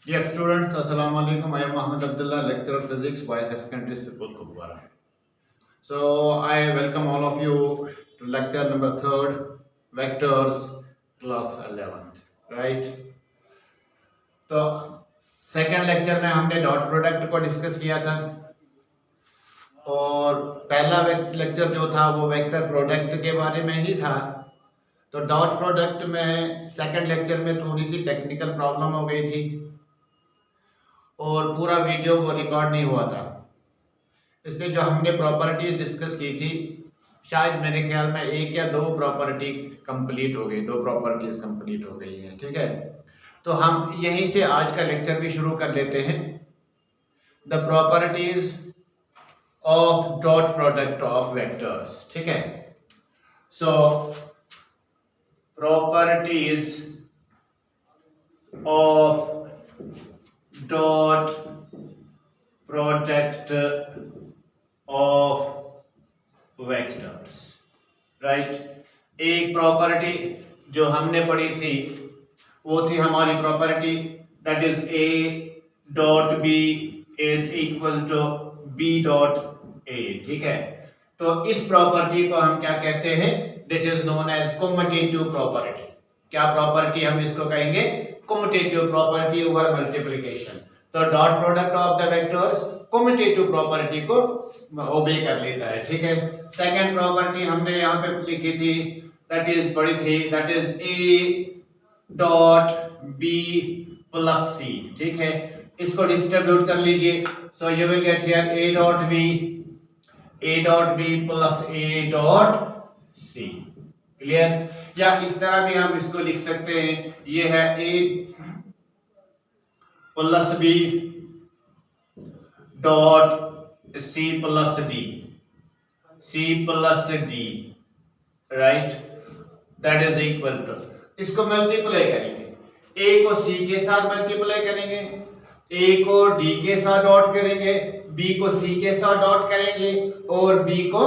Dear students, Assalamu alaikum. I am Muhammad Abdullah, lecturer of physics, Boys Higher Secondary School, Kupwara. So I welcome all of you to lecture number third, vectors, class 11th, right? तो second lecture में हमने dot product को discuss किया था और पहला lecture जो था वो वेक्टर प्रोडक्ट के बारे में ही था। तो डॉट प्रोडक्ट में सेकेंड लेक्चर में थोड़ी सी टेक्निकल प्रॉब्लम हो गई थी और पूरा वीडियो वो रिकॉर्ड नहीं हुआ था, इसलिए जो हमने प्रॉपर्टीज डिस्कस की थी शायद मेरे ख्याल में एक या दो प्रॉपर्टी कंप्लीट हो गई, दो प्रॉपर्टीज कंप्लीट हो गई हैं। ठीक है, तो हम यहीं से आज का लेक्चर भी शुरू कर लेते हैं। The properties of dot product of vectors. ठीक है, so properties of dot product of vectors, right. एक प्रॉपर्टी जो हमने पढ़ी थी वो थी हमारी property that is A dot B is equal to B dot A. ठीक है, तो इस प्रॉपर्टी को हम क्या कहते हैं? This is known as commutative property. क्या प्रॉपर्टी हम इसको कहेंगे? Commutative property over multiplication. तो dot product of the vectors commutative property को ओबे कर लेता है। ठीक है, सेकंड प्रॉपर्टी हमने यहाँ पे लिखी थी दैट इज पढ़ी थी that is A dot B plus C. ठीक है, इसको डिस्ट्रीब्यूट कर लीजिए। So you will get here A dot B plus A dot C. Clear? या इस तरह भी हम इसको लिख सकते हैं, ये है A plus B dot C plus D, right, that is equal to, इसको मल्टीप्लाई करेंगे, ए को सी के साथ मल्टीप्लाई करेंगे, ए को डी के साथ डॉट करेंगे, बी को सी के साथ डॉट करेंगे और बी को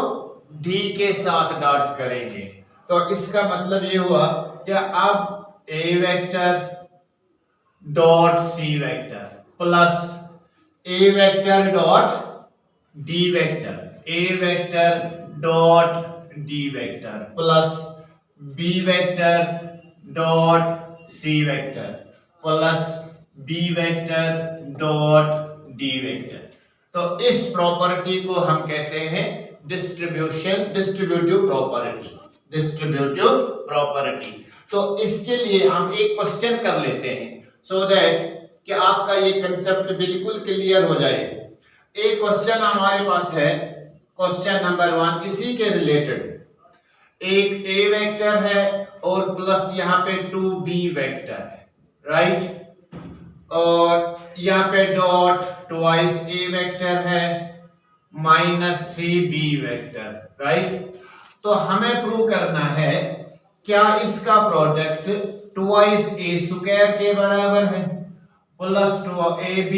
डी के साथ डॉट करेंगे। तो इसका मतलब ये हुआ कि अब A vector dot C vector plus A vector dot D vector, A vector dot D vector plus B vector dot C vector plus B vector dot D vector. तो इस प्रॉपर्टी को हम कहते हैं डिस्ट्रीब्यूटिव प्रॉपर्टी। तो इसके लिए हम एक क्वेश्चन कर लेते हैं सो दैट कि आपका ये कंसेप्ट बिल्कुल क्लियर हो जाए। एक क्वेश्चन हमारे पास है, क्वेश्चन नंबर 1 इसी के रिलेटेड। एक ए वेक्टर है और प्लस यहाँ पे 2b वेक्टर है, राइट, और यहाँ पे डॉट ट्वाइस ए वेक्टर है माइनस 3b वेक्टर, राइट। तो हमें प्रूव करना है क्या इसका प्रोडक्ट ट्वाइस ए स्क्वायर के बराबर है plus 2ab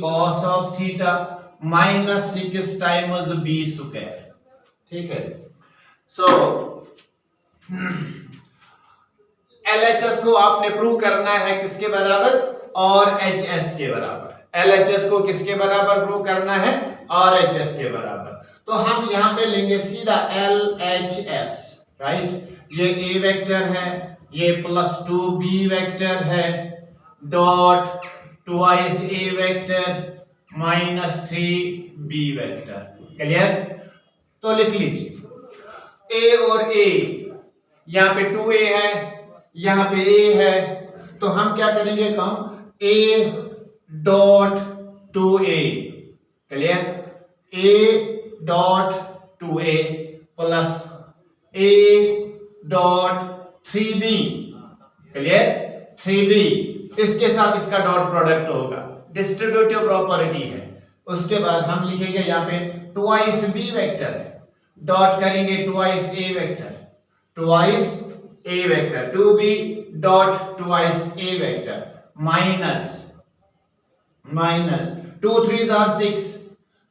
cos of theta minus 6 times b square. ठीक है, सो LHS को आपने प्रूव करना है किसके बराबर? और HS के बराबर। LHS को किसके बराबर प्रूव करना है? और HS के बराबर। तो हम यहां पे लेंगे सीधा LHS, राइट। ये A वेक्टर है, ये प्लस 2b वेक्टर है dot twice A vector minus 3b vector. Clear? तो लिख लीजिए A और A, यहाँ पे 2a है, यहाँ पे a है, तो हम क्या करेंगे काम? A dot 2a, clear, A dot 2a plus A dot 3b, clear, 3b, इसके साथ इसका डॉट प्रोडक्ट होगा, डिस्ट्रीब्यूटिव प्रॉपर्टी है। उसके बाद हम लिखेंगे यहाँ पे ट्वाइस b वेक्टर है, डॉट करेंगे twice a vector, twice a vector 2b dot twice a vector minus 2 3s are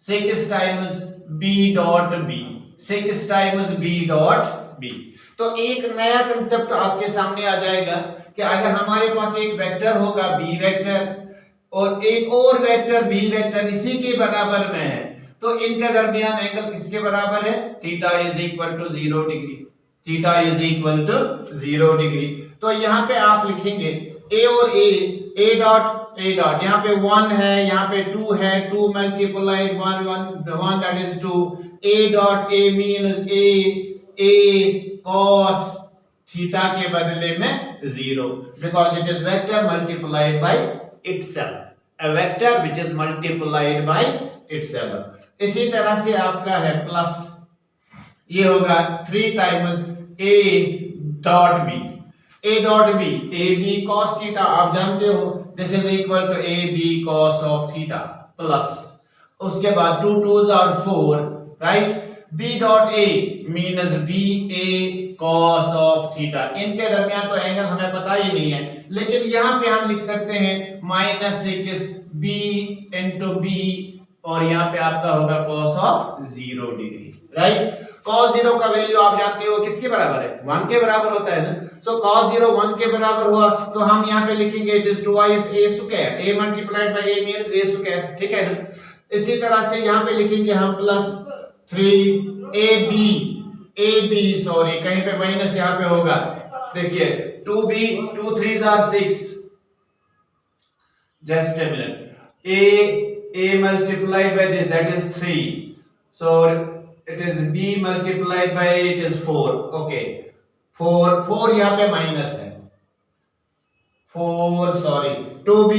6 times b dot b, 6 times b dot b. तो एक नया कंसेप्ट आपके सामने आ जाएगा कि अगर हमारे पास एक वेक्टर होगा बी वेक्टर और एक और वेक्टर बी वेक्टर इसी के बराबर में है, तो इनके दरमियान एंगल किसके बराबर है? Theta is equal to 0 degree. Theta is equal to 0 degree. तो यहाँ पे आप लिखेंगे ए और ए डॉट, यहाँ पे 1 है, यहाँ पे 2 है, 2 multiplied 1 that is 2। A dot A means A cos theta के बदले में 0 because it is vector multiplied by itself, a vector which is multiplied by itself। इसी तरह से आपका है प्लस, ये होगा 3 times a dot b, a dot b, a b cos theta आप जानते हो, this is equal to a b cos of theta plus, उसके बाद 2 2s are 4, right. b dot a means b a cos of theta. इनके दरमियान तो angle हमें पता ही नहीं है, लेकिन यहाँ पे हम लिख सकते हैं -6 b into b और यहाँ पे आपका होगा cos of 0 degree, right. cos 0 का वैल्यू आप जानते हो किसके बराबर है? 1 के बराबर होता है ना। सो cos 0 1 के बराबर हुआ तो हम यहाँ पे लिखेंगे it is 2 a square, a multiplied by a means a square, ठीक है ना। इसी तरह से यहाँ पे लिखेंगे हम प्लस 3ab सॉरी कहीं पे माइनस यहाँ पे होगा, देखिए 2b 2 3s are 6, just a minute, a multiplied by this that is 3, so it is b multiplied by 8 is 4, okay 4 यहाँ पे माइनस है 4 सॉरी 2b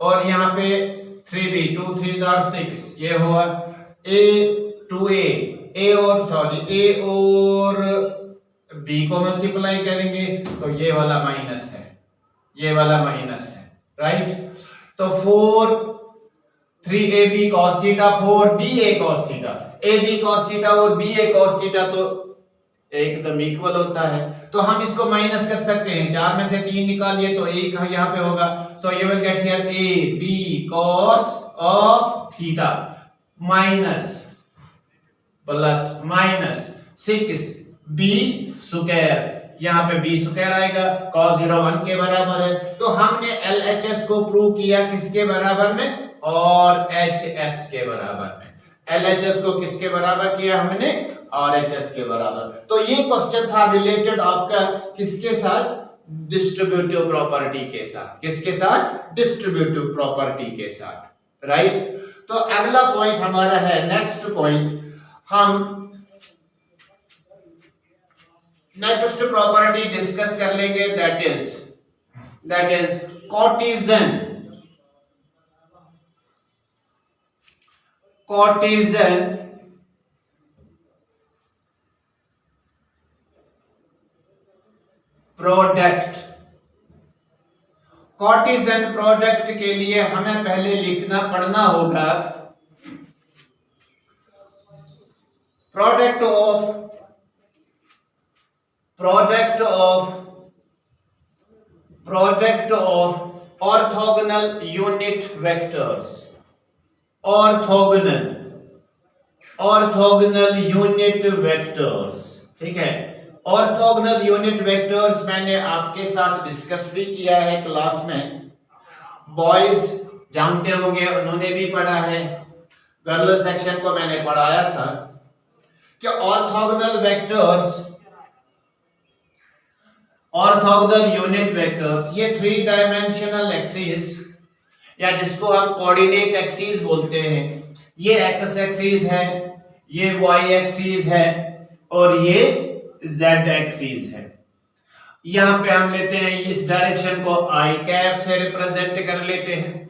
और यहाँ पे 3b 2 3s are 6, ये हुआ a 2a और सॉरी a और b को मल्टीप्लाई करेंगे तो ये वाला माइनस है, ये वाला माइनस है, राइट। तो 4 3ab cos theta 4ba cos theta, ab cos theta और ba cos थीटा तो एकदम इक्वल होता है, तो हम इसको माइनस कर सकते हैं, 4 में से 3 निकालिए तो 1 यहाँ पे होगा, सो you will get here ab cos of theta minus plus minus 6b square, यहाँ पे b स्क्वायर आएगा, cos 0 1 के बराबर है। तो हमने LHS को प्रूव किया किसके बराबर में? और HS के बराबर में। LHS को किसके बराबर किया हमने? और HS के बराबर। तो ये क्वेश्चन था रिलेटेड आपका किसके साथ? डिस्ट्रीब्यूटिव प्रॉपर्टी के साथ। किसके साथ? डिस्ट्रीब्यूटिव प्रॉपर्टी के साथ, राइट। तो अगला पॉइंट हमारा है, नेक्स्ट पॉइंट हम नेक्स्ट प्रॉपर्टी डिस्कस कर लेंगे, दैट इज कॉटिजन प्रोडक्ट। कॉटिजन प्रोडक्ट के लिए हमें पहले पढ़ना होगा product of orthogonal unit vectors. Orthogonal unit vectors, ठीक है। ऑर्थोगोनल यूनिट वेक्टर्स मैंने आपके साथ डिस्कस भी किया है क्लास में, बॉयज जानते होंगे, उन्होंने भी पढ़ा है, गर्ल सेक्शन को मैंने पढ़ाया था कि ऑर्थोगोनल यूनिट वेक्टर्स ये 3 डायमेंशनल एक्सिस या जिसको हम कोऑर्डिनेट एक्सिस बोलते हैं, ये एक्स एक्सिस है, ये वाई एक्सिस है और ये जेड एक्सिस है। यहाँ पे हम लेते हैं इस डायरेक्शन को आई कैप से रिप्रेजेंट कर लेते हैं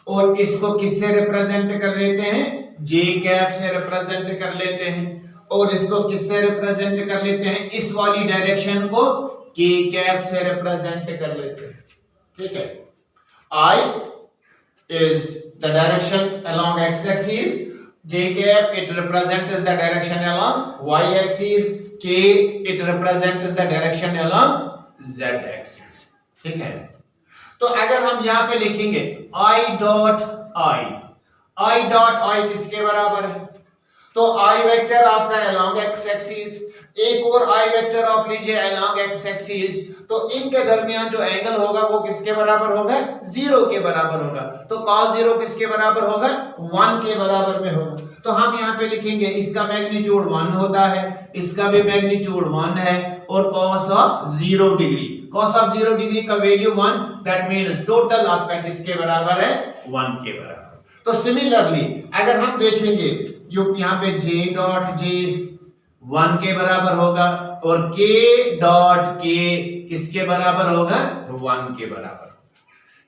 और इसको किससे रिप्रेजेंट कर लेते हैं? जे कैप से रिप्रेजेंट कर लेते हैं और इसको किससे रिप्रेजेंट कर लेते हैं? इस वाली डायरेक्शन को के कैप से रिप्रेजेंट कर लेते हैं, ठीक है। आई is the direction along x axis, j cap it represents the direction along y axis, k it represents the direction along z axis, ठीक है। तो अगर हम यहाँ पे लिखेंगे i dot i किसके बराबर है? तो i वेक्टर आपका along x axis, एक और आई वेक्टर आप लीजिए along x एक्सिस, तो इनके दरमियान जो एंगल होगा वो किसके बराबर होगा? 0 के बराबर होगा। तो cos 0 किसके बराबर होगा? 1 के बराबर में होगा। तो हम यहाँ पे लिखेंगे इसका मैग्नीट्यूड 1 होता है, इसका भी मैग्नीट्यूड 1 है, और cos of 0 degree, cos of 0 degree का वैल्यू 1, दैट मींस टोटल आपका किसके बराबर है? 1 के बराबर। तो सिमिलरली अगर हम देखेंगे यहाँ पे j डॉट j 1 के बराबर होगा और k डॉट k किसके बराबर होगा? 1 के बराबर।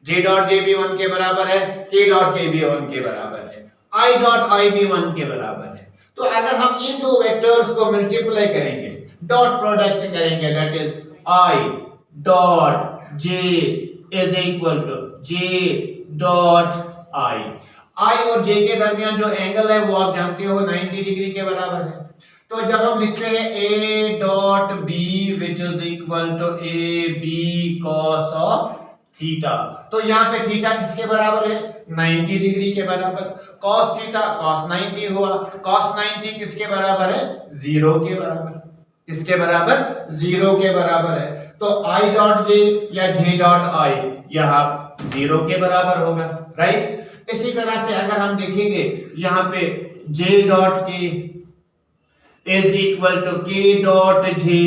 j डॉट j भी 1 के बराबर है, k डॉट k भी 1 के बराबर है, i डॉट i भी 1 के बराबर है। तो अगर हम इन दो वेक्टर्स को मल्टीप्लाई करेंगे, डॉट प्रोडक्ट करेंगे, that is i dot j is equal to j dot i। i और j के दरमियान जो एंगल है वो आप जानते हो 90 डिग्री के बराबर है। तो जब हम लिखते हैं a dot b which is equal to a b cos of theta, तो यहाँ पे थीटा किसके बराबर है? 90 डिग्री के बराबर। cos थीटा cos 90 हुआ, cos 90 किसके बराबर है? 0 के बराबर। किसके बराबर? 0 के बराबर है। तो i डॉट j या j डॉट i यहाँ 0 के बराबर होगा, राइट? इसी तरह से अगर हम देखेंगे यहाँ पे j dot k is equal to k dot j,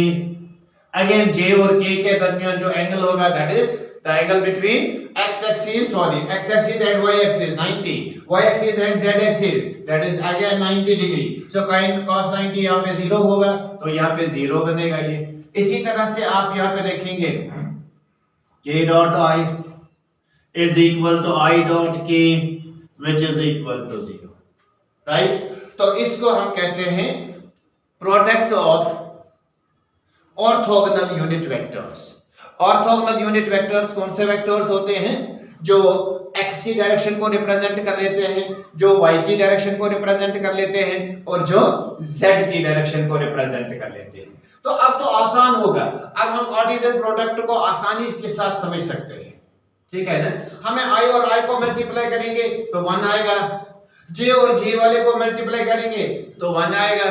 again j और k के दरमियान जो एंगल होगा that is the angle between x axis and y axis 90, y axis and z axis that is again 90 degree. So cos 90 यहाँ पे 0 होगा, तो यहाँ पे 0 बनेगा ये। इसी तरह से आप यहाँ पे देखेंगे k dot i is equal to i dot k which is equal to 0, right? तो इसको हम कहते हैं product of orthogonal unit vectors. Orthogonal unit vectors कौन से वेक्टर्स होते हैं? जो x की डायरेक्शन को रिप्रेजेंट कर लेते हैं, जो y की डायरेक्शन को रिप्रेजेंट कर लेते हैं, और जो z की डायरेक्शन को रिप्रेजेंट कर लेते हैं। तो अब तो आसान होगा, अब हम कार्टेशियन प्रोडक्ट को आसानी के साथ समझ सकते हैं, ठीक है ना? हमें i और i को मल्टीप्लाई करेंगे तो 1 आएगा, j और j वाले को मल्टीप्लाई करेंगे तो 1 आएगा,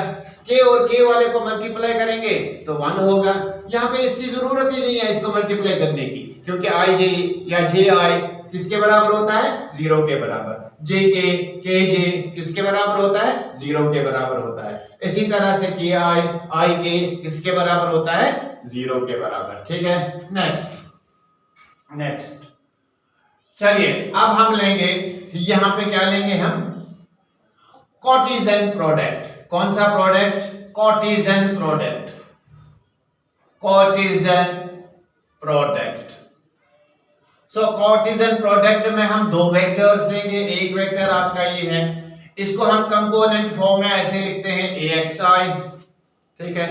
k और k वाले को मल्टीप्लाई करेंगे तो 1 होगा। यहाँ पे इसकी जरूरत ही नहीं है इसको मल्टीप्लाई करने की, क्योंकि i j या j i किसके बराबर होता है? 0 के बराबर। j k k j किसके बराबर होता है? 0 के बराबर होता है। इसी तरह से k i k किसके बराबर होता है? 0 के बराबर, ठीक है? नेक्स्ट चलिए अब हम लेंगे, यहाँ पे क्या लेंगे हम? Cartesian product. कौन सा product? Cartesian product. Cartesian product. So Cartesian product में हम दो वेक्टर्स लेंगे, एक वेक्टर आपका ये है, इसको हम कंपोनेंट फॉर्म में ऐसे लिखते हैं axi, ठीक है,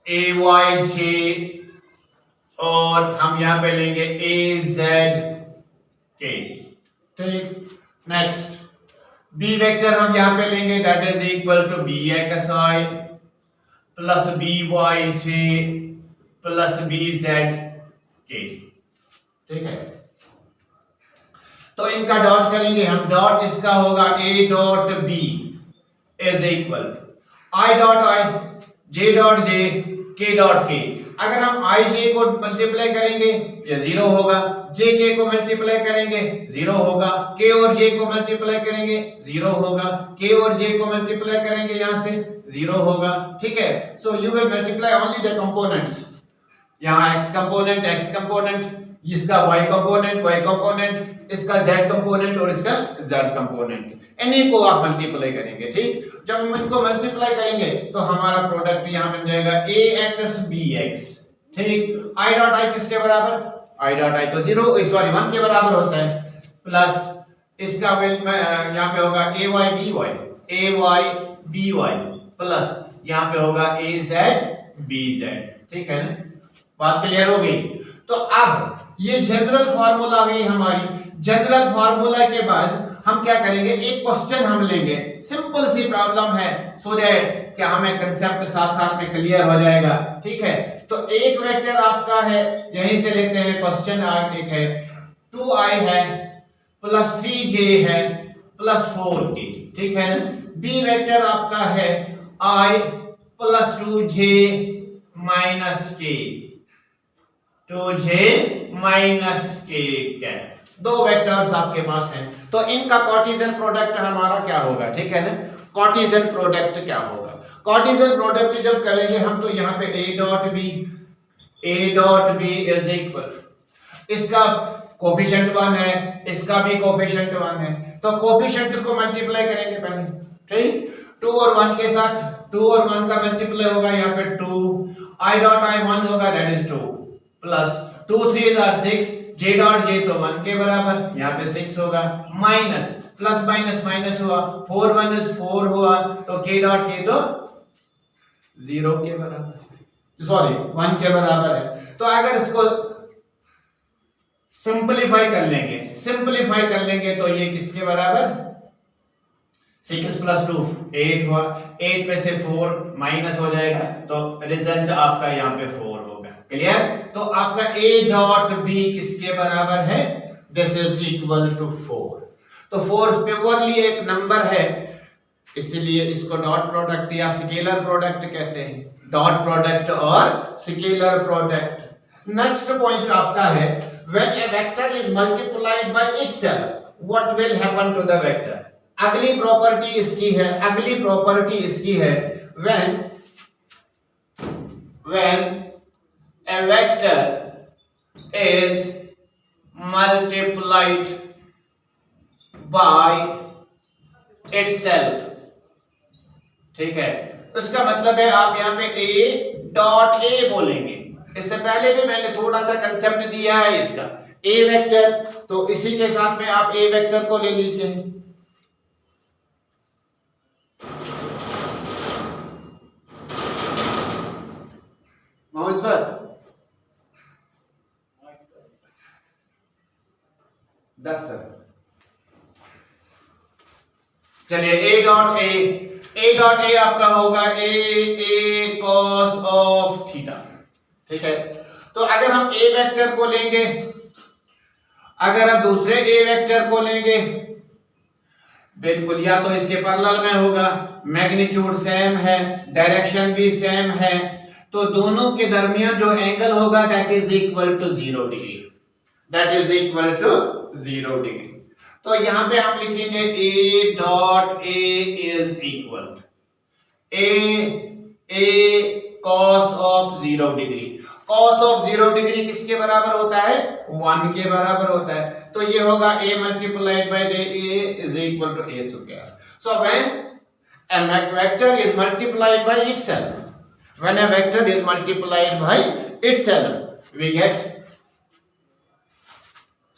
ayj, और हम यहां पे लेंगे azk, ठीक। नेक्स्ट b वेक्टर हम यहां पे लेंगे, that is equal to bxi plus byj plus bzk, ठीक है। तो इनका डॉट करेंगे हम, डॉट इसका होगा a dot b is equal i dot i, j dot j, k dot k। अगर हम i j को मल्टीप्लाई करेंगे ये 0 होगा, j k को मल्टीप्लाई करेंगे 0 होगा, k और j को मल्टीप्लाई करेंगे 0 होगा, k और j को मल्टीप्लाई करेंगे यहां से 0 होगा, ठीक है। So you will multiply only the components, यहां x कंपोनेंट, इसका y कंपोनेंट, इसका z कंपोनेंट और इसका z कंपोनेंट, इन्हीं को आप मल्टीप्लाई करेंगे, ठीक। जब हम इनको मल्टीप्लाई करेंगे तो हमारा प्रोडक्ट यहां बन जाएगा ax bx, ठीक। i डॉट i किसके बराबर? i डॉट i तो 1 के बराबर होता है, प्लस इसका यहां पे होगा ay by प्लस यहां पे होगा az bz, ठीक है ना? बात क्लियर हो गई? तो अब ये जनरल फार्मूला हुई हमारी। जनरल फार्मूला के बाद हम क्या करेंगे, एक क्वेश्चन हम लेंगे, सिंपल सी प्रॉब्लम है, सो दैट क्या हमें कंसेप्ट साथ साथ में क्लियर हो जाएगा, ठीक है। तो एक वेक्टर आपका है, यहीं से लेते हैं क्वेश्चन, एक है 2i है प्लस 3j है प्लस 4k, ठीक है ना। बी वेक्टर आपका है i plus 2j minus k, 2j minus k cap. दो वेक्टर्स आपके पास हैं, तो इनका कार्टेशियन प्रोडक्ट हमारा क्या होगा, ठीक है ना। कार्टेशियन प्रोडक्ट क्या होगा, कार्टेशियन प्रोडक्ट जब करेंगे हम, तो यहाँ पे a dot B is equal, इसका कोफिशिएंट 1 है, इसका भी कोफिशिएंट 1 है, तो कोफिशिएंट को मल्टीप्लाई करेंगे पहले, ठीक। 2 और 1 के साथ 2 और 1 का मल्टीप्लाई होगा, यहाँ पे 2 i डॉट i 1 होगा, that is 2 plus 2 3 are 6, j dot j तो 1 के बराबर, यहाँ पे 6 होगा, माइनस प्लस माइनस माइनस हुआ, 4 1 इज 4 हुआ, तो k डॉट k तो 0 के बराबर, सॉरी 1 के बराबर है। तो अगर इसको सिंपलीफाई कर लेंगे तो ये किसके बराबर, 6 प्लस 2 8 हुआ, 8 में से 4 माइनस हो जाएगा, तो रिजल्ट आपका यहाँ पे 4 होगा। क्लियर। तो आपका a डॉट b किसके बराबर है, दिस इज इक्वल टू 4। तो 4 प्योरली एक नंबर है, इसीलिए इसको डॉट प्रोडक्ट या स्केलर प्रोडक्ट कहते हैं, डॉट प्रोडक्ट और स्केलर प्रोडक्ट। नेक्स्ट पॉइंट आपका है, when a vector is multiplied by itself, what will happen to the vector? अगली प्रॉपर्टी इसकी है, when a vector is multiplied by itself, ठीक है। उसका मतलब है आप यहाँ पे a डॉट a बोलेंगे। इससे पहले भी मैंने थोड़ा सा कंसेप्ट दिया है इसका, a वेक्टर, तो इसी के साथ में आप a वेक्टर को ले लीजिए। माउस पर 10 तक, चलिए a डॉट a आपका होगा a cos ऑफ थीटा, ठीक है। तो अगर हम a वेक्टर को लेंगे, अगर हम दूसरे a वेक्टर को लेंगे, बिल्कुल या तो इसके पैरेलल में होगा, मैग्नीट्यूड सेम है, डायरेक्शन भी सेम है, तो दोनों के दरमियान जो एंगल होगा that is equal to 0 degree, that is equal to 0 degree. तो यहां पे हम लिखेंगे a dot a is equal a cos of 0 degree. cos of 0 degree किसके बराबर होता है, 1 के बराबर होता है, तो ये होगा a multiplied by a is equal to a square. So when a vector is multiplied by itself, when a vector is multiplied by itself, we get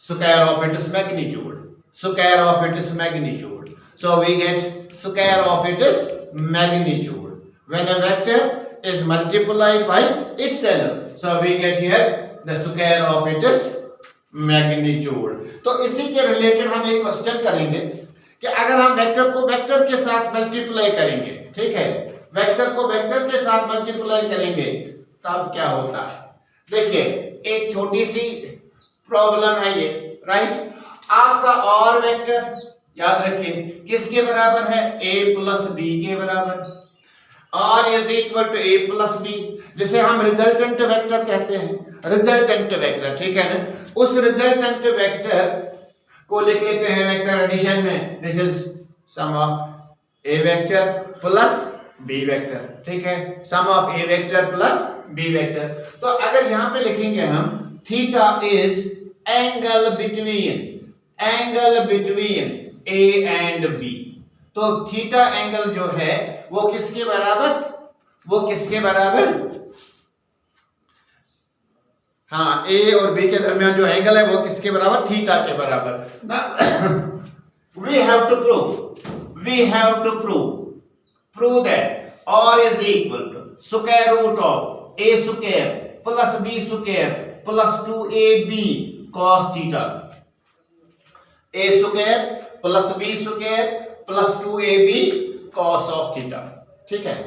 square of its magnitude, square of its magnitude. So we get square of its magnitude when a vector is multiplied by itself. So we get here the square of its magnitude. तो इसी के related हम एक question करेंगे कि अगर हम vector को वेक्टर के साथ मल्टीप्लाई करेंगे, ठीक है, वेक्टर को वेक्टर के साथ मल्टीप्लाई करेंगे तब क्या होता है। देखिए एक छोटी सी प्रॉब्लम है ये, राइट। आपका और वेक्टर याद रखिए किसके बराबर है, a प्लस b के बराबर, r is equal to a plus b, जिसे हम रिजल्टेंट वेक्टर कहते हैं, रिजल्टेंट वेक्टर, ठीक है ना। उस रिजल्टेंट वेक्टर को लिख लेते हैं वेक्टर एडिशन में, this is sum of a vector plus b vector, ठीक है, sum of a vector plus b vector. तो अगर यहां पे लिखेंगे हम theta is angle between a and b, तो थीटा एंगल जो है वो किसके बराबर, हाँ, a और b के दरमियान जो एंगल है वो किसके बराबर, थीटा के बराबर। we have to prove that r is equal to square root of a square plus b square plus 2ab cos theta, a square plus b square plus 2ab cos of theta, ठीक है।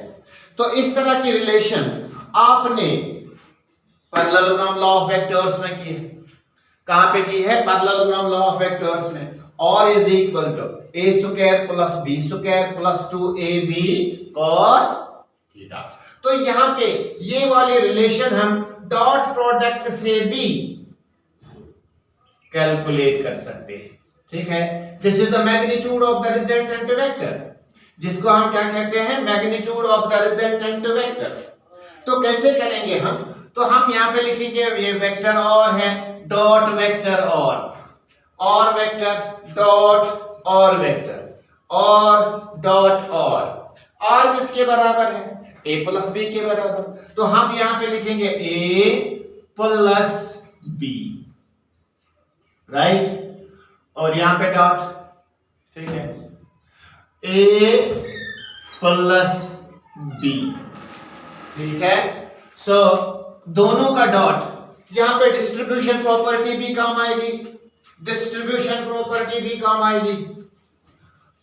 तो इस तरह की relation आपने parallelogram law of vectors में की है। कहां पे की है, पैरेललोग्राम लॉ ऑफ वेक्टर्स में। r is equal to a square plus b square plus 2ab cos theta. तो यहाँ पे ये वाले रिलेशन हम डॉट प्रोडक्ट से भी कैलकुलेट कर सकते हैं, ठीक है। This is the magnitude of the resultant vector, जिसको हम क्या कहते हैं, magnitude of the resultant vector. तो कैसे करेंगे हम, तो हम यहाँ पे लिखेंगे ये वेक्टर और है, डॉट वेक्टर और वेक्टर डॉट और वेक्टर और डॉट और किसके बराबर है, a प्लस बी के बराबर। तो हम यहाँ पे लिखेंगे a प्लस बी, राइट, और यहां पे डॉट, ठीक है, a प्लस बी, ठीक है। सो दोनों का डॉट, यहां पे डिस्ट्रीब्यूशन प्रॉपर्टी भी काम आएगी, डिस्ट्रीब्यूशन प्रॉपर्टी भी काम आएगी।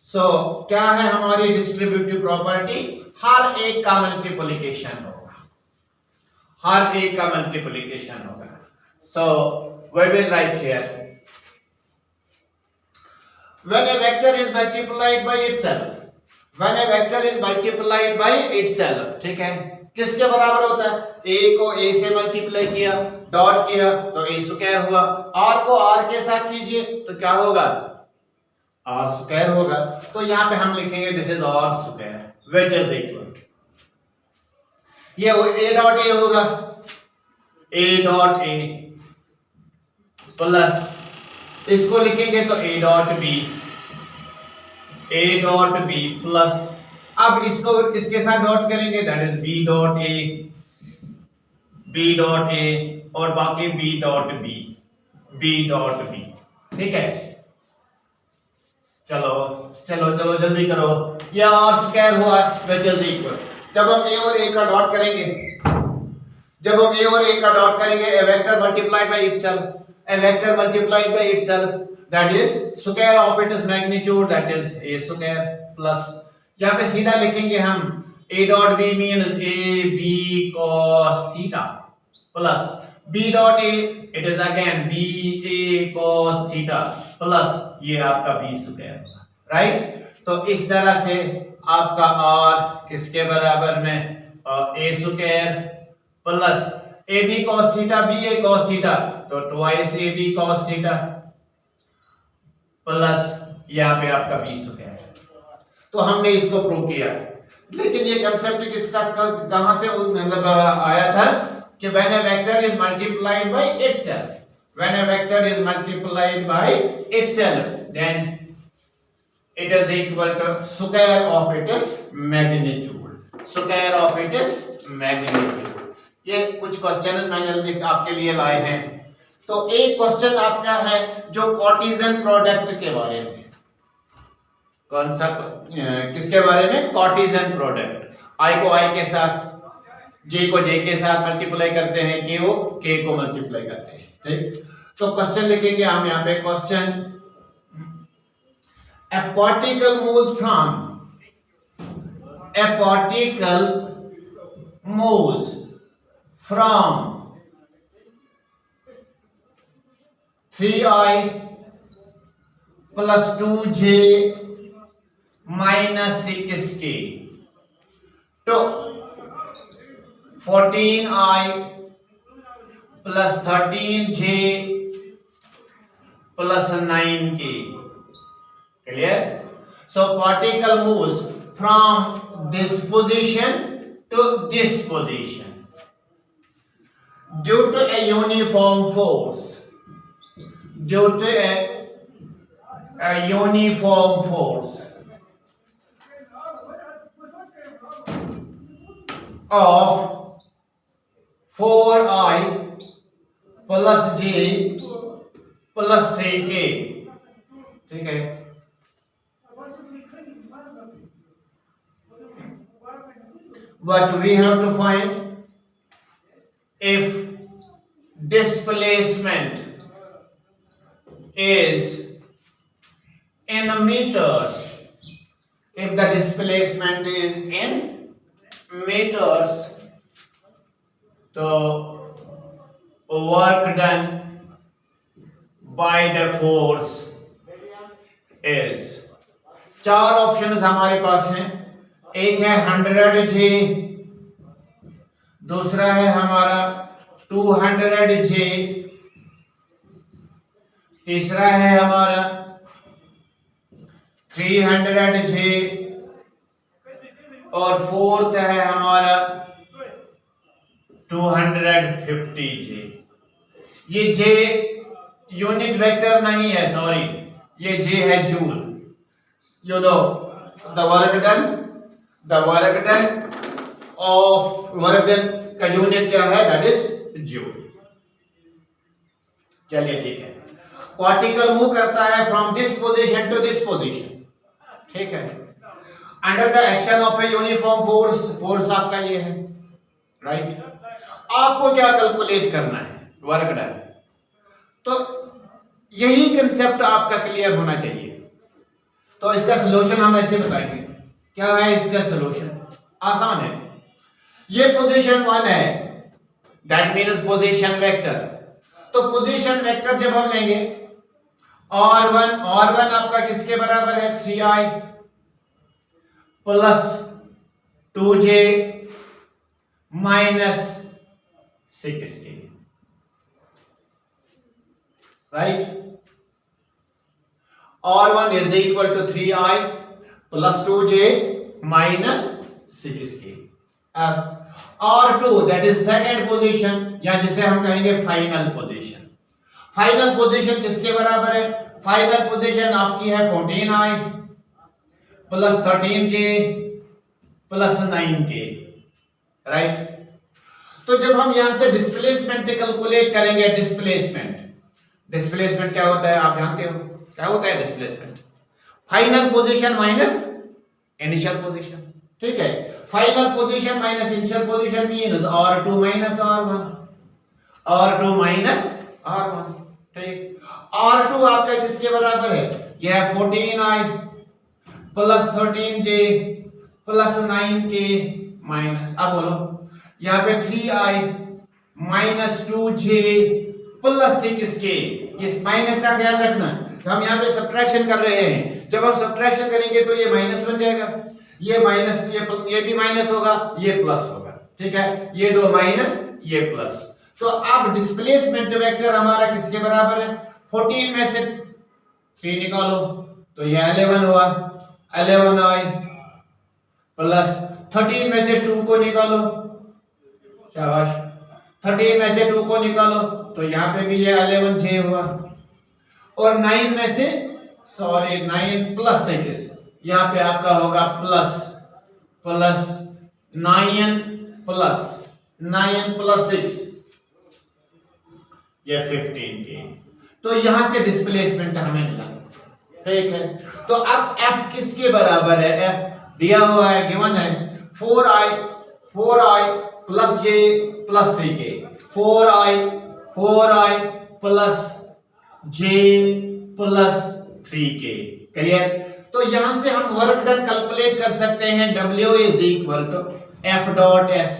सो क्या है हमारी डिस्ट्रीब्यूटिव प्रॉपर्टी, हर एक का मल्टीप्लिकेशन होगा, हर एक का मल्टीप्लिकेशन होगा। So we will write here when a vector is multiplied by itself, when a vector is multiplied by itself, ठीक है, किसके बराबर होता है, a को a से मल्टीप्लाई किया, डॉट किया तो a स्क्वायर हुआ, r को r के साथ कीजिए तो क्या होगा, r स्क्वायर होगा। तो यहाँ पे हम लिखेंगे this is r square which is equal to, ये a डॉट a होगा, a डॉट a प्लस इसको लिखेंगे तो a डॉट b प्लस, अब इसको इसके साथ डॉट करेंगे that is b dot a और बाकी b डॉट b, ठीक है। चलो चलो चलो जल्दी करो, ये r स्क्वायर हुआ व्हिच इज इक्वल, जब हम a और a का डॉट करेंगे, जब हम a और a का डॉट करेंगे, a vector multiplied by itself, a vector multiplied by itself, that is square of its magnitude, that is a square plus, यहाँ पे सीधा लिखेंगे हम a dot b means a b cos theta plus b dot a, it is again b a cos theta plus ये आपका b square, right. तो इस तरह से आपका r किसके बराबर में, a square plus A B cos theta B A cos theta, तो twice A B cos theta plus यहाँ पे आपका बी स्क्वायर। तो हमने इसको प्रूव किया, लेकिन ये कंसेप्ट किसका कहां से मतलब आया था कि when a vector is multiplied by itself, when a vector is multiplied by itself then it is equal to square of its magnitude, square of its magnitude. ये कुछ क्वेश्चंस मैंने आपके लिए लाए हैं। तो एक क्वेश्चन आपका है जो कार्टेशियन प्रोडक्ट के बारे में, कौन सा, किसके बारे में, कार्टेशियन प्रोडक्ट, i को i के साथ, j को j के साथ मल्टीप्लाई करते हैं, k को k को मल्टीप्लाई करते हैं, ठीक। तो क्वेश्चन लिखेंगे हम यहाँ पे, question a particle moves from 3i plus 2j minus 6k to 14i plus 13j plus 9k. Clear? So particle moves from this position to this position due to a uniform force, due to a uniform force of 4i plus j plus 3k, ठीक है। What we have to find, if displacement is in meters, if the displacement is in meters, so work done by the force is, चार options हमारे पास हैं, एक है 100 J दूसरा है हमारा 200J, तीसरा है हमारा 300J और फोर्थ है हमारा 250J। ये J यूनिट वेक्टर नहीं है, सॉरी, ये J है joule. You know the work done का यूनिट क्या है, दैट इज जूल। चलिए ठीक है। पार्टिकल मूव करता है from this position to this position, ठीक है, under the action of a uniform force. Force आपका ये है, राइट। आपको क्या कैलकुलेट करना है, वर्क डन। तो यही कंसेप्ट आपका क्लियर होना चाहिए। तो इसका सलूशन हम ऐसे बताएंगे। क्या है इसका सलूशन? आसान है। ये पोजीशन 1 है, दैट मीन्स पोजीशन वेक्टर। तो पोजीशन वेक्टर जब हम लेंगे R1 आपका किसके बराबर है, 3i plus 2j minus 6k, right. R1 is equal to 3i plus 2j minus 6k। अब R2 that is second position, या जिसे हम कहेंगे फाइनल पोजीशन। फाइनल पोजीशन किसके बराबर है? फाइनल पोजीशन आपकी है 14i plus 13j plus 9k, right. तो जब हम यहां से डिस्प्लेसमेंट कैलकुलेट करेंगे, डिस्प्लेसमेंट क्या होता है आप जानते हो, क्या होता है displacement? Final position minus initial position, ठीक है। Final position minus initial position means R2 minus R1, R2 minus R1, ठीक। R2 आपका किसके बराबर है? यह है 14i plus 13j plus 9k minus, अब बोलो यहाँ पे 3i minus 2j plus 6k। इस माइनस का ख्याल रखना, हम यहाँ पे सब्ट्रैक्शन कर रहे हैं। जब हम सब्ट्रैक्शन करेंगे तो ये माइनस बन जाएगा, ये माइनस, ये भी माइनस होगा, ये प्लस होगा, ठीक है। ये दो माइनस, ये प्लस। तो अब डिस्प्लेसमेंट वेक्टर हमारा किसके बराबर है? 14 में से 3 निकालो तो ये 11 हुआ, 11i प्लस 13 में से 2 को निकालो, शाबाश, 13 में से 2 को निकालो तो यहाँ पे भी ये 11j हुआ, और 9 में से, सॉरी 9 प्लस 6, यहाँ पे आपका होगा प्लस 9 प्लस 6, ये 15k। तो यहां से डिस्प्लेसमेंट हमें मिला, ठीक है। तो अब f किसके बराबर है? f दिया हुआ है, गिवन है 4i plus j plus 3k, 4i plus j plus 3k, clear. तो यहां से हम वर्क डन कैलकुलेट कर सकते हैं, W is equal to F dot S।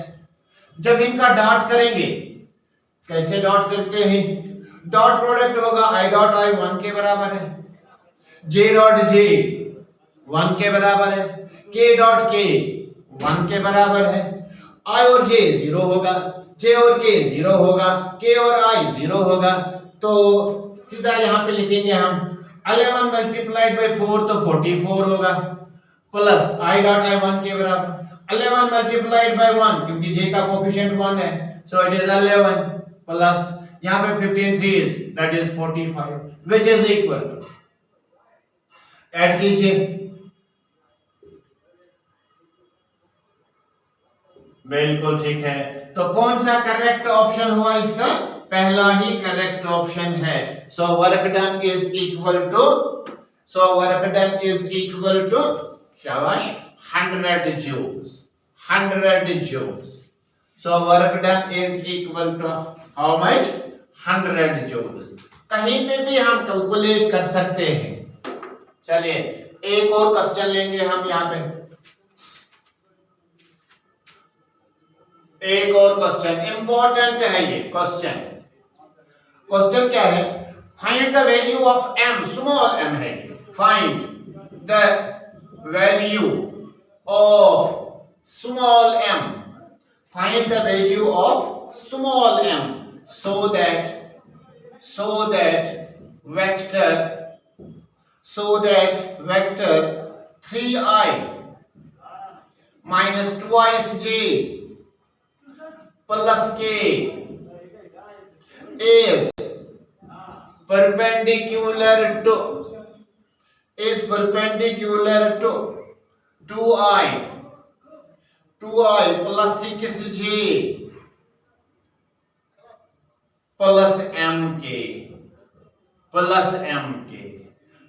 जब इनका डॉट करेंगे, कैसे डॉट करते हैं? डॉट प्रोडक्ट होगा I डॉट I 1 के बराबर है, J डॉट J 1 के बराबर है, K डॉट K 1 के बराबर है, I और J 0 होगा, J और K 0 होगा, K और I 0 होगा। तो सीधा यहाँ पे लिखेंगे हम 11 मल्टीप्लाइड बाई 4 तो 44 होगा, प्लस I डॉट I 1 के बराबर 11 मल्टीप्लाइड बाई 1, क्योंकि J का कोफिशिएंट 1 है, सो इट इज 11 प्लस यहाँ पे 15 3 that is 45, which is equal to, add कीजिए, बिल्कुल ठीक है। तो कौन सा करेक्ट ऑप्शन हुआ इसका? पहला ही करेक्ट ऑप्शन है। So work done is equal to, शाबाश, 100 joules, 100 joules। So work done is equal to how much? 100 joules। कहीं पे भी हम कैलकुलेट कर सकते हैं। चलिए एक और क्वेश्चन लेंगे हम यहाँ पे, एक और क्वेश्चन इंपॉर्टेंट है ये क्वेश्चन। क्वेश्चन क्या है? Find the value of m, small m है, find the value of small m find the value of small m so that vector 3i minus twice j plus k is perpendicular to 2i plus 6j plus mk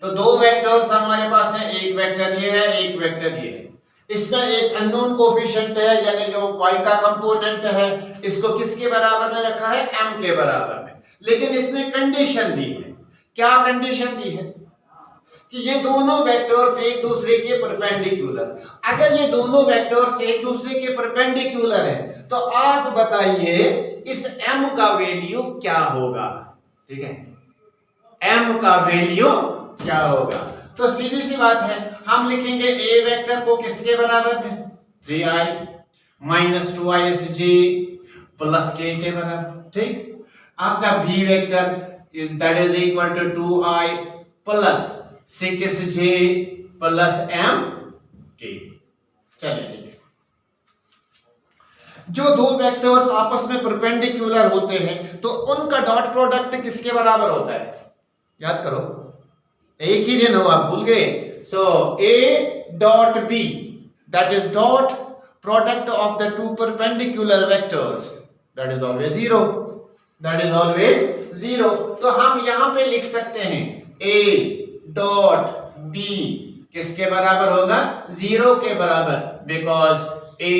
तो दो vectors हमारे पास है, एक vector ये है, एक vector ये है। इसमें एक अननोन कोफिशिएंट है, यानी जो y का कंपोनेंट है, इसको किसके बराबर में रखा है, m के बराबर में। लेकिन इसने कंडीशन दी है। क्या कंडीशन दी है कि ये दोनों वेक्टर्स एक दूसरे के परपेंडिकुलर। अगर ये दोनों वेक्टर्स एक दूसरे के परपेंडिकुलर हैं तो आप बताइए इस m का वैल्यू क्या होगा। ठीक है, m का वैल्यू क्या होगा? तो सीधी सी बात है, हम लिखेंगे a वेक्टर को किसके बराबर में, 3i minus 2isj plus k के बराबर। ठीक, आपका b vector that is equal to 2i plus 6j plus mk। चलिए ठीक है, जो दो वेक्टर्स आपस में परपेंडिकुलर होते हैं तो उनका डॉट प्रोडक्ट किसके बराबर होता है? याद करो, एक ही दिन हो, आप भूल गए। सो a dot b that is dot product of the two perpendicular vectors that is always zero. तो हम यहां पे लिख सकते हैं a डॉट b किसके बराबर होगा, 0 के बराबर, because a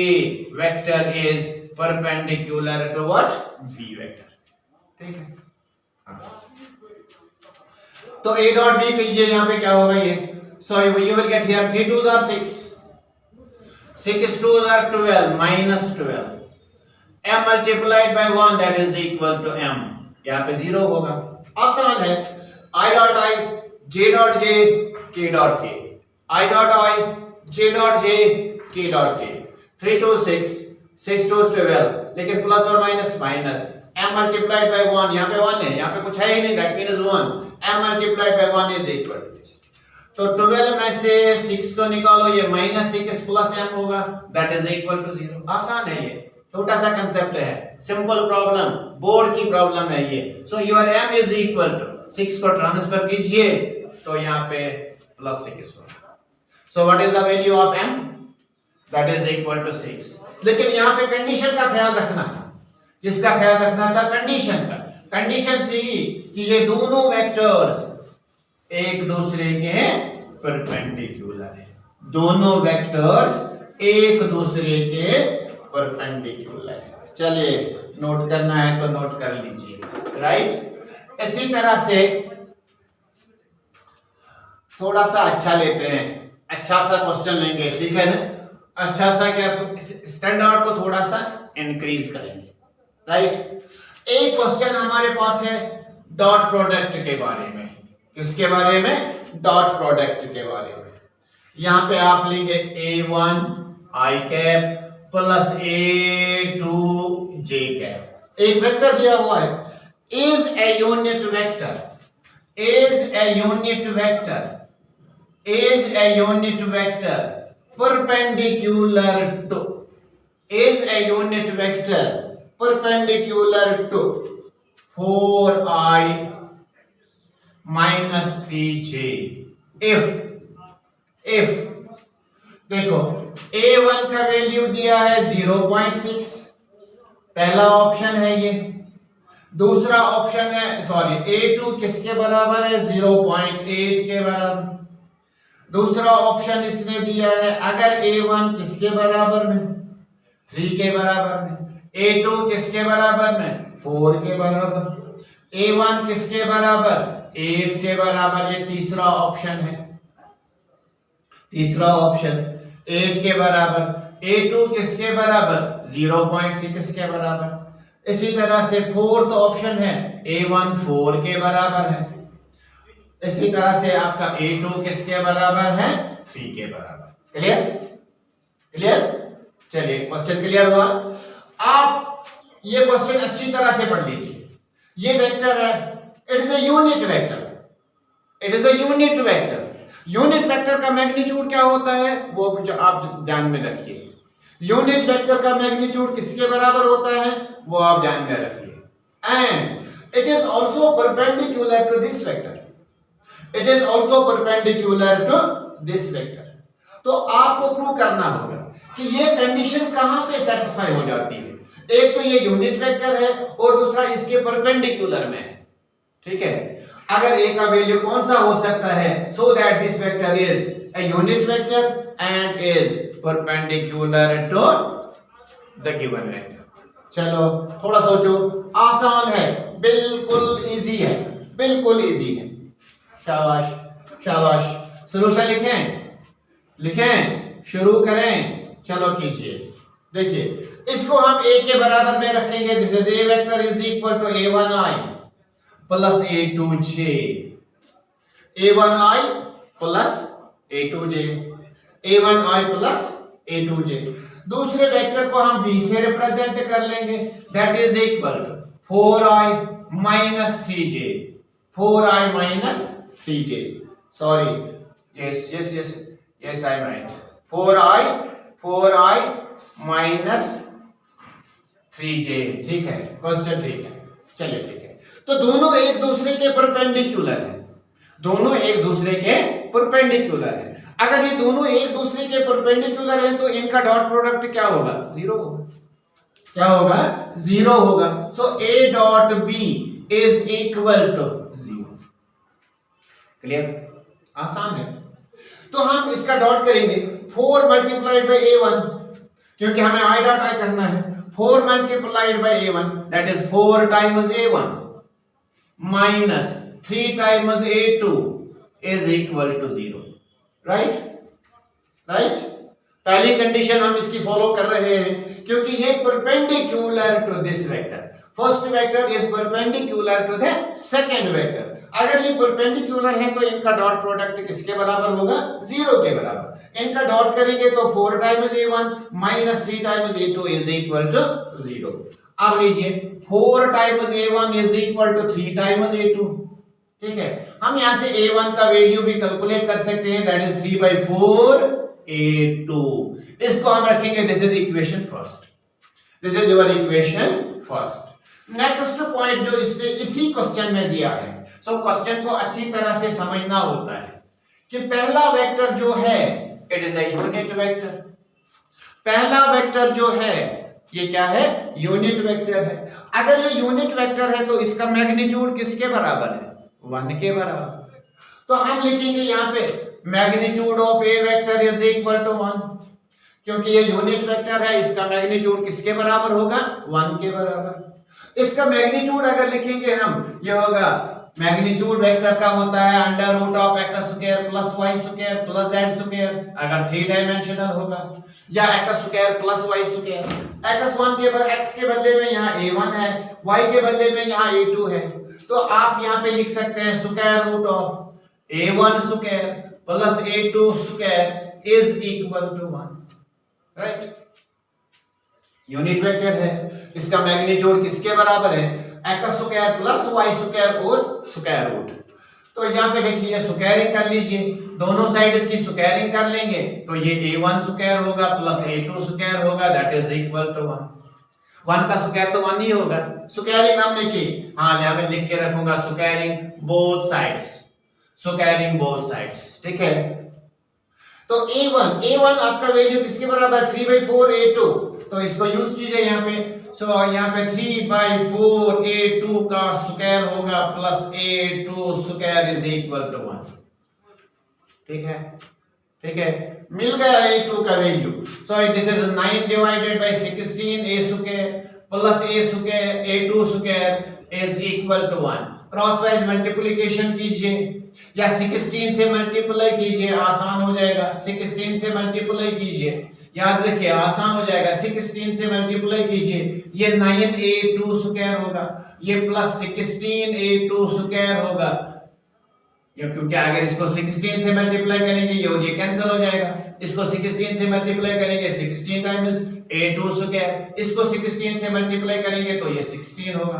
vector is perpendicular to what, b vector. ठीक है, तो a डॉट b कीजिए, यहां पे क्या होगा ये, सो you will get here 3 2s are 6 6 2s are 12 minus 12 m multiplied by 1 that is equal to m, यहां पे 0 होगा। आसान है, i dot i j dot j k dot k, i dot i j dot j k dot k, 3 2 6 6 2 12, लेकिन plus और minus minus, m multiplied by 1, यहां पे 1 है, यहां पे कुछ है ही नहीं, that means 1, m multiplied by 1 is equal to this। तो 12 में से 6 को निकालो, ये माइनस 6 प्लस m होगा, दैट इज इक्वल टू 0। आसान है, ये छोटा सा कंसेप्ट है, सिंपल प्रॉब्लम, बोर्ड की प्रॉब्लम है ये। So your m is equal to 6 को ट्रांसफर कीजिए तो यहाँ पे प्लस 6 होगा। So what is the value of m, that is equal to 6। लेकिन यहाँ पे कंडीशन का ख्याल रखना था। किसका ख्याल रखना था? कंडीशन का। कंडीशन थी कि ये दोनों वेक्टर्स एक दूसरे के परपेंडिकुलर है, दोनों वेक्टर्स एक दूसरे के परपेंडिकुलर है। चलिए, नोट करना है तो नोट कर लीजिए, राइट। इसी तरह से थोड़ा सा अच्छा लेते हैं, अच्छा सा क्वेश्चन लेंगे, ठीक है ना। अच्छा सा क्या, स्टैंडर्ड को थोड़ा सा इंक्रीज करेंगे, राइट। एक क्वेश्चन हमारे पास है डॉट प्रोडक्ट के बारे में। किसके बारे में? डॉट प्रोडक्ट के बारे में। यहां पे आप लेंगे a1 i cap plus a2 j cap. एक वेक्टर दिया हुआ है, is a unit vector perpendicular to 4i minus 3j if देखो a1 का वैल्यू दिया है 0.6, पहला ऑप्शन है ये। दूसरा ऑप्शन है, सॉरी, a2 किसके बराबर है, 0.8 के बराबर। दूसरा ऑप्शन इसने दिया है, अगर a1 किसके बराबर में, 3 के बराबर में, a2 किसके बराबर में, 4 के बराबर, a1 किसके बराबर, 8 के बराबर। ये तीसरा ऑप्शन है, तीसरा ऑप्शन 8 के बराबर। a2 किसके बराबर, 0.6 के बराबर। इसी तरह से फोर्थ ऑप्शन है a1 4 के बराबर है। इसी तरह से आपका a2 किसके बराबर है, 3 के बराबर। क्लियर? चलिए, क्वेश्चन क्लियर हुआ। आप ये क्वेश्चन अच्छी तरह से पढ़ लीजिए। ये वेक्टर है, it is a unit vector, it is a unit vector. Unit vector का मैग्नीट्यूड क्या होता है वो आप ध्यान में रखिए। यूनिट वेक्टर का मैग्नीट्यूड किसके बराबर होता है वो आप ध्यान में रखिए। And it is also perpendicular to this vector, it is also perpendicular to this vector. तो आपको प्रूव करना होगा कि ये कंडीशन कहां पे सेटिस्फाई हो जाती है। एक तो ये यूनिट वेक्टर है और दूसरा इसके परपेंडिकुलर में है, ठीक है। अगर ए का वैल्यू कौन सा हो सकता है, so that this vector is a unit vector and is perpendicular to the given vector. चलो थोड़ा सोचो, आसान है, बिल्कुल इजी है, बिल्कुल इजी है। शाबाश शाबाश। सॉल्यूशन लिखें, लिखें, शुरू करें। चलो कीजिए। देखिए इसको हम a के बराबर में रखेंगे। This is a vector is equal to a1i plus a2j, a1i plus a2j, a1i plus a2j। दूसरे वेक्टर को हम b से रिप्रेजेंट कर लेंगे, that is equal to 4i minus 3j, 4i minus 3j। Sorry, yes yes yes yes I am right, 4i minus 3j। ठीक है, question ठीक है, चलिए ठीक है। तो दोनों एक दूसरे के परपेंडिकुलर हैं, दोनों एक दूसरे के परपेंडिकुलर हैं। अगर ये दोनों एक दूसरे के परपेंडिकुलर हैं तो इनका डॉट प्रोडक्ट क्या होगा, जीरो होगा। क्या होगा, जीरो होगा। So a dot b is equal to zero. Clear, आसान है। तो हम इसका डॉट करेंगे 4 मल्टीप्लाइड बाई a1, क्योंकि हमें i डॉट i करना है। 4 multiplied by a1 that is 4 times a1 minus 3 times a2 is equal to 0। Right right. पहली कंडीशन हम इसकी फॉलो कर रहे हैं क्योंकि ये perpendicular to this vector. First vector is perpendicular to the second vector. अगर ये परपेंडिकुलर है तो इनका डॉट प्रोडक्ट किसके बराबर होगा, 0 के बराबर। इनका डॉट करेंगे तो 4 times a1 minus 3 times a2 is equal to 0। अब लीजिए 4 times a1 is equal to 3 times a2। ठीक है, हम यहां से a1 का वैल्यू भी कैलकुलेट कर सकते हैं, दैट इज 3/4 a2। इसको हम रखेंगे, this is equation first, this is your equation first. Next point जो इसने इसी क्वेश्चन में दिया है, सो क्वेश्चन को अच्छी तरह से समझना होता है कि पहला वेक्टर जो है it is a unit vector. पहला वेक्टर जो है ये क्या है, यूनिट वेक्टर है। अगर ये यूनिट वेक्टर है तो इसका मैग्नीट्यूड किसके बराबर है, 1 के बराबर। तो हम लिखेंगे यहाँ पे magnitude of a vector is equal to 1, क्योंकि ये यूनिट वेक्टर है, इसका मैग्नीट्यूड किसके बराबर होगा, 1 के बराबर। इसका मैग्नीट्यूड अगर लिखेंगे हम, ये होगा मैग्नीट्यूड वेक्टर का होता है under root of x square plus y square plus z square, अगर 3 डायमेंशनल होगा, या x square plus y square. X के बदले में यहाँ a1 है, y के बदले में यहाँ a2 है, तो आप यहाँ पे लिख सकते हैं square root of a1 square plus a2 square is equal to 1। Right, unit vector है, इसका मैग्नीट्यूड किसके बराबर है, x square plus y square और स्क्वायर रूट। तो यहाँ पे देख लीजिए, स्क्वायरिंग कर लीजिए, दोनों साइड इसकी स्क्वायरिंग कर लेंगे तो ये a1 स्क्वायर होगा प्लस a2 स्क्वायर होगा, दैट इज इक्वल टू 1। 1 का स्क्वायर तो 1 ही होगा। स्क्वायरिंग हमने की, हाँ यहाँ पे लिख के रखूंगा squaring both sides, squaring both sides. ठीक है, तो a1 आपका वैल्यू किसके बराबर, 3/4 a2, तो इसको यूज कीजिए यहाँ पे। सो यहाँ पे 3/4 a2 का स्क्वायर होगा plus a2 square is equal to 1। ठीक है, ठीक है, मिल गया a2 का value. So this is 9 divided by 16 a square plus a square a2 square is equal to 1। Cross wise multiplication कीजिए या 16 से मल्टीप्लाई कीजिए, आसान हो जाएगा। 16 से मल्टीप्लाई कीजिए, याद रखिए आसान हो जाएगा। 16 से मल्टीप्लाई कीजिए, ये 9a2 स्क्वायर होगा, ये प्लस 16a2 स्क्वायर होगा, क्योंकि अगर इसको 16 से मल्टीप्लाई करेंगे ये कैंसिल हो जाएगा। इसको 16 से मल्टीप्लाई करेंगे, 16 टाइम्स a2 स्क्वायर, इसको 16 से मल्टीप्लाई करेंगे तो ये 16 होगा,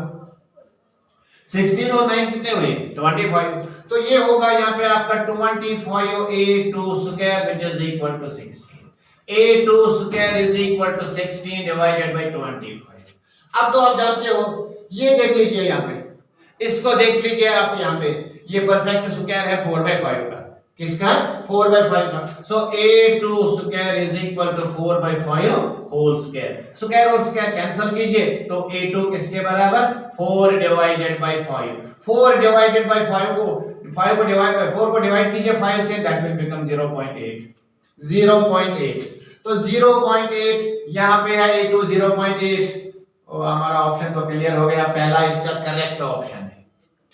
16 और 9 कितने हुए 25, तो ये होगा यहाँ पे आपका 25 a2 square which is equal to 16, a2 square is equal to 16 divided by 25। अब तो आप जानते हो, ये देख लीजिए यहाँ पे, इसको देख लीजिए आप यहाँ पे, ये परफेक्ट स्क्वायर है 4/5 का, किसका 4/5 का, so a2 square is equal to 4/5 whole square, square और स्क्वायर कैंसिल कीजिए तो a2 किसके बराबर 4 डिवाइडेड बाय 5, 4 डिवाइडेड बाय 5 को 5 को डिवाइड बाय 4 को डिवाइड कीजिए 5 से, दैट विल बिकम 0.8, तो 0.8 यहाँ पे है a2 0.8, और हमारा ऑप्शन तो क्लियर हो गया, पहला इसका करेक्ट ऑप्शन है।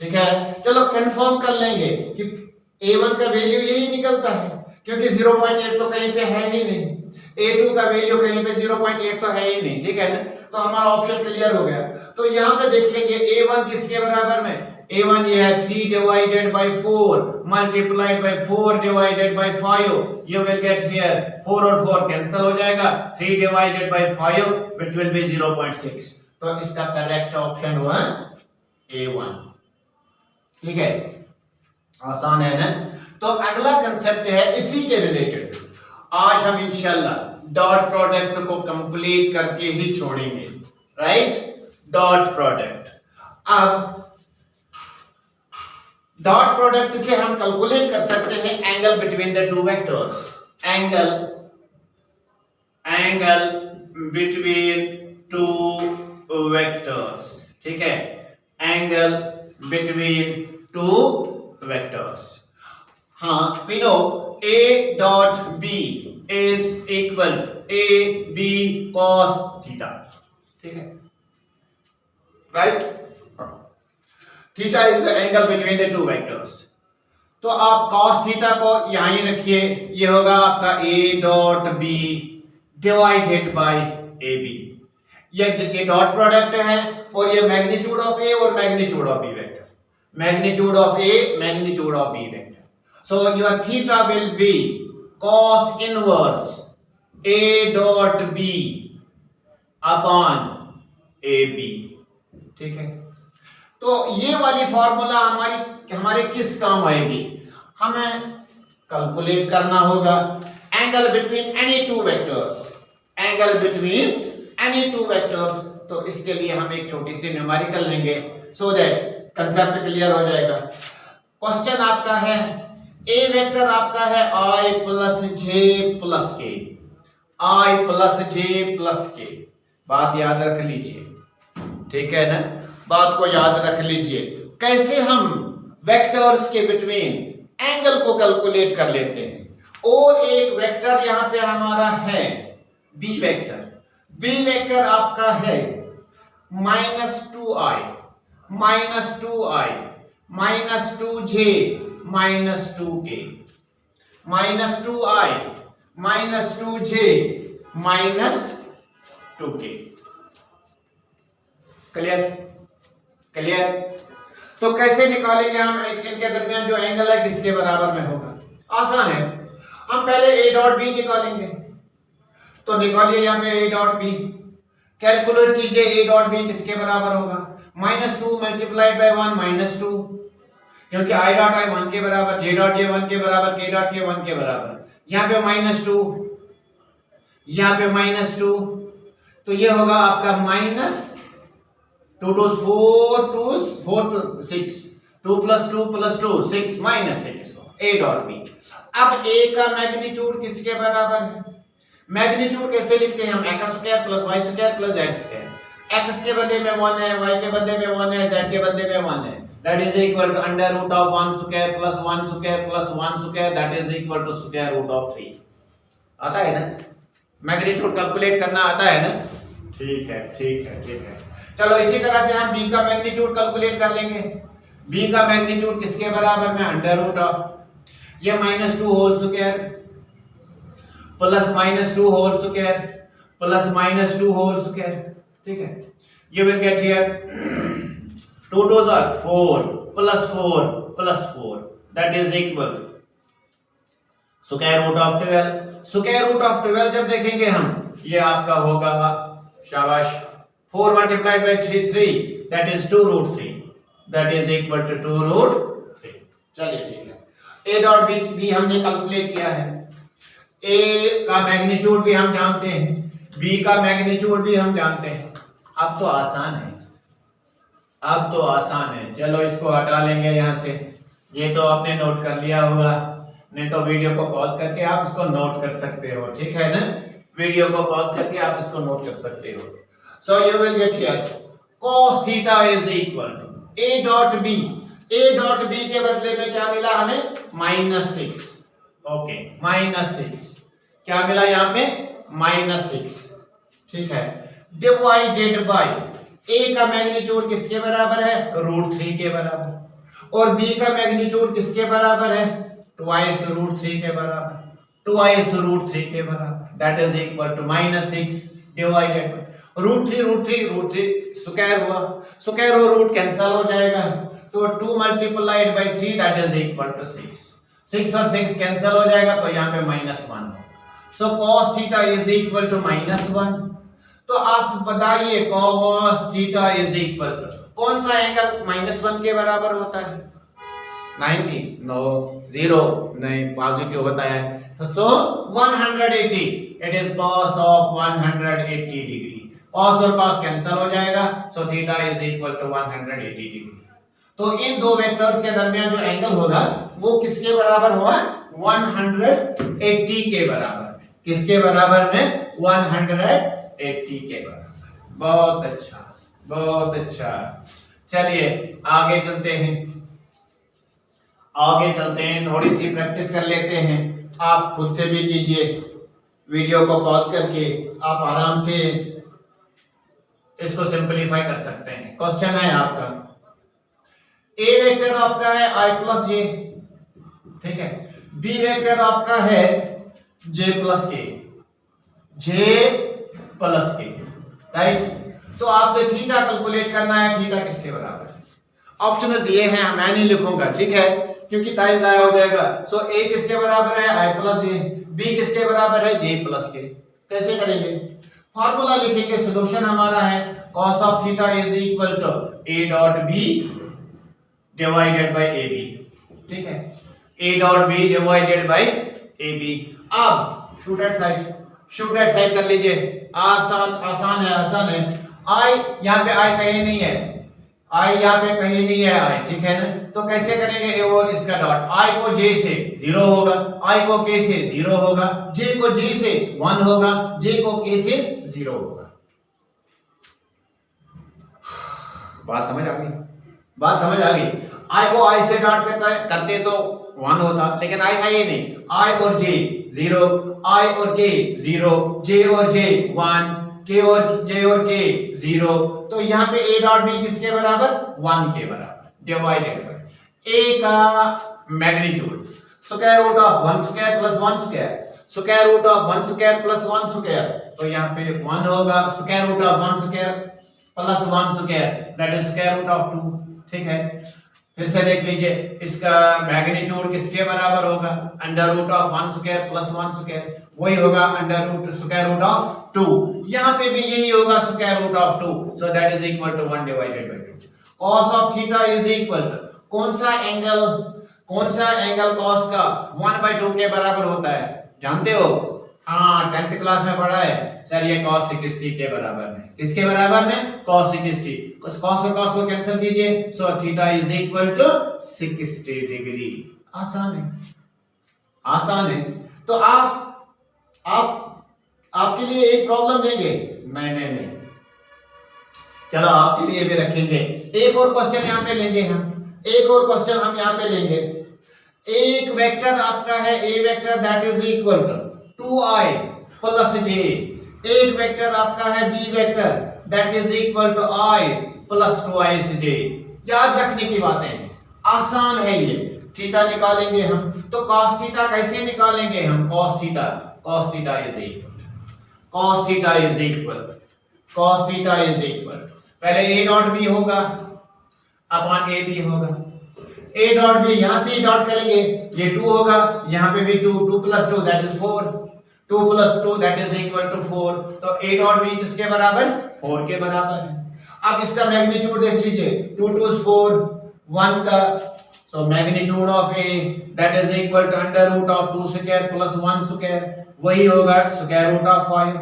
ठीक है, चलो कंफर्म कर लेंगे कि a1 का वैल्यू यही निकलता है, क्योंकि 0.8 तो कहीं पे है ही नहीं, a2 का वैल्यू कहीं पे 0.8 तो है ही नहीं। ठीक है ना, तो हमारा ऑप्शन क्लियर हो गया। तो यहाँ पे देख लेंगे a1 किसके बराबर में, a1 ये है 3 divided by 4 multiplied by 4 divided by 5, you will get here 4 और 4 कैंसिल हो जाएगा, 3 divided by 5 which will be 0.6, तो इसका करेक्ट ऑप्शन हुआ a1। ठीक है, आसान है ना। तो अगला कंसेप्ट है इसी के रिलेटेड, आज हम इंशाल्लाह डॉट प्रोडक्ट को कंप्लीट करके ही छोड़ेंगे, राइट, डॉट प्रोडक्ट। अब डॉट प्रोडक्ट से हम कैलकुलेट कर सकते हैं angle between the two vectors, angle between two vectors. ठीक है, एंगल बिटवीन टू वेक्टर्स। हाँ, we know a dot b is equal to a b cos theta। ठीक है, right? Theta is the angle between the two vectors. तो आप cos theta को यहां ही रखिए, ये होगा आपका a dot b divided by ab। ये डॉट प्रोडक्ट है और ये मैग्नीट्यूड ऑफ a और magnitude of b vector, magnitude of a magnitude of b vector. So your theta will be cos inverse a dot b upon ab। ठीक है, तो ये वाली फॉर्मूला हमारे किस काम आएगी, हमें कैलकुलेट करना होगा angle between any two vectors, angle between any two vectors. तो इसके लिए हम एक छोटी सी न्यूमेरिकल लेंगे सो दैट कंसेप्ट क्लियर हो जाएगा। क्वेश्चन आपका है, ए वेक्टर आपका है i प्लस जे प्लस के, i प्लस जे प्लस के, बात याद रख लीजिए। ठीक है ना, बात को याद रख लीजिए। कैसे हम वेक्टर्स के बिटवीन एंगल को कैलकुलेट कर लेते हैं। और एक वेक्टर यहां पे हमारा है बी वेक्टर, बी वेक्टर आपका है -2i -2i -2j -2k, -2i -2j -2k। Clear, clear. तो कैसे निकालेंगे हम इनके दरमियान जो एंगल है किसके बराबर में होगा, आसान है। हम पहले a डॉट b निकालेंगे, तो निकालिए यहाँ पे a डॉट b, कैलकुलेट कीजिए a डॉट b किसके बराबर होगा, -2 मल्टीप्लाइड बाय 1 -2, क्योंकि i डॉट i 1 के बराबर, j डॉट j 1 के बराबर, k डॉट k 1 के बराबर, यहाँ पे -2, यहाँ पे -2, तो ये होगा आपका -2 2 4 2 6, 2 + 2 + 2 6 -6 a डॉट b। अब a का मैग्नीट्यूड किसके बराबर है, मैग्नीट्यूड कैसे लिखते हैं हम, x² + y² + z², x के बदले में 1 है, y के बदले में 1 है, z के बदले में 1 है, that is equal to under root of 1² + 1² + 1², that is equal to square root of 3। आता है ना, मैग्नीट्यूड कैलकुलेट करना आता है ना। ठीक है, ठीक है, ठीक है। चलो इसी तरह से हम b का मैग्नीट्यूड कैलकुलेट कर लेंगे। b का मैग्नीट्यूड किसके बराबर में, अंडर रूट ऑफ ये -2 whole square plus -2 whole square plus -2 whole square. ठीक है, you will get here 2 2s are 4 plus 4 plus 4, that is equal square root of 12। square root of 12 जब देखेंगे हम ये आपका होगा, शाबाश, 4 multiplied by 3 that is 2√3 that is equal to 2√3। चलिए ठीक है, ए डॉट बी हमने कैलकुलेट किया है, ए का मैग्नीट्यूड भी हम जानते हैं, बी का मैग्नीट्यूड भी हम जानते हैं। अब तो आसान है, अब तो आसान है। चलो इसको हटा लेंगे यहाँ से, ये तो आपने नोट कर लिया होगा, नहीं तो वीडियो को पॉज करके आप इसको नोट कर सकते हो, ठीक है ना, वीडियो को पॉज करके आप इसको नोट कर सकते हो। So you will get here cos theta is equal to a dot b, a dot b के बदले में क्या मिला हमें, -6, ओके, -6 क्या मिला यहाँ पे, -6, ठीक है, डिवाइडेड बाय a का मैग्नीट्यूड किसके बराबर है, √3 के बराबर, और b का मैग्नीट्यूड किसके बराबर है, ट्वाइस √3 के बराबर, ट्वाइस √3 के बराबर, that is equal to -6 divided √3 square हुआ, स्क्वायर और रूट कैंसिल हो जाएगा, तो 2 multiplied by 3 that is equal to 6, 6 और 6 कैंसिल हो जाएगा, तो यहाँ पे -1 हो। So cos theta is equal to -1। तो आप बताइए cos theta is equal to कौन सा एंगल -1 के बराबर होता है, 90, नो, 0 नहीं, पॉजिटिव होता है, so 180, it is cos of 180 degree, cos और cos कैंसिल हो जाएगा, so theta is equal to 180 degree. तो इन दो वेक्टर्स के दरमियान जो एंगल होगा वो किसके बराबर होगा, 180 के बराबर, किसके बराबर में, 180 के बराबर। बहुत अच्छा, बहुत अच्छा। चलिए आगे चलते हैं, आगे चलते हैं, थोड़ी सी प्रैक्टिस कर लेते हैं, आप खुद से भी कीजिए, वीडियो को पॉज करके आप आराम से इसको सिंपलीफाई कर सकते हैं। क्वेश्चन है आपका, ए वेक्टर आपका है i प्लस जे, ठीक है, बी वेक्टर आपका है j प्लस के, राइट। तो आपको थीटा कैलकुलेट करना है, थीटा किसके बराबर है, ऑप्शन दिए हैं, मैं नहीं लिखूंगा, ठीक है, क्योंकि टाइम जाया हो जाएगा। सो a किसके बराबर है, i प्लस जे, b किसके बराबर है, j प्लस के। कैसे करेंगे, फार्मूला लिखेंगे, सॉल्यूशन हमारा है cos of theta is equal to a dot b divided by ab, ठीक है, a dot b divided by ab। अब शूट एट साइड कर लीजिए, आसान है। i यहाँ पे i कहीं नहीं है, i यहाँ पे कहीं नहीं है i, ठीक है ना, तो कैसे करेंगे, a और इसका डॉट, i को j से 0 होगा, i को k से 0 होगा, j को j से 1 होगा, j को k से 0 होगा। बात समझ आ गई, i को i से डॉट करते तो 1 होता, लेकिन i है ये नहीं, i और j 0, i और k 0, j और j 1, k और k 0, तो यहाँ पे a डॉट b किसके बराबर, 1 के बराबर, डिवाइडेड बाय a का magnitude square root of 1 square plus 1 square, square root of 1 square plus 1 square, तो यहाँ पे 1 होगा, square root of 1 square plus 1 square that is square root of 2, ठीक है। फिर से देख लीजिए, इसका मैग्नीट्यूड किसके बराबर होगा, under root of 1 square plus 1 square, वही होगा under root square root of 2, यहाँ पे भी यही होगा square root of 2, so that is equal to 1 divided by 2। cos of theta is equal to कौन सा एंगल cos का 1/2 के बराबर होता है, जानते हो, हाँ 10th क्लास में पढ़ा है सर, ये cos 60 के बराबर में, किसके बराबर में, cos 60, cos और cos को कैंसिल कीजिए, so theta is equal to 60 degree. आसान है। तो आपके लिए एक प्रॉब्लम देंगे, नहीं, चलो आपके लिए भी रखेंगे, एक और क्वेश्चन यहाँ पे लेंगे हम यहाँ पे लेंगे। एक वेक्टर आपका है a vector that is equal to 2i plus j, एक वेक्टर आपका है b vector that is equal to i plus 2ij। याद रखने की बातें हैं, आसान है ये। थीटा निकालेंगे हम, तो cos थीटा कैसे निकालेंगे हम, cos थीटा इज इक्वल पहले a डॉट b होगा अपॉन ab होगा, a डॉट b यहां से डॉट करेंगे, ये 2 होगा, यहां पे भी 2 plus 2 that is 4, 2 + 2 that is equal to 4। तो a डॉट b किसके बराबर? 4 के बराबर है। अब इसका मैग्नीट्यूड देख लीजिए, 2 2 4 1 का, so magnitude of a that is equal to under root of 2 square plus 1 square, वही होगा square root of 5।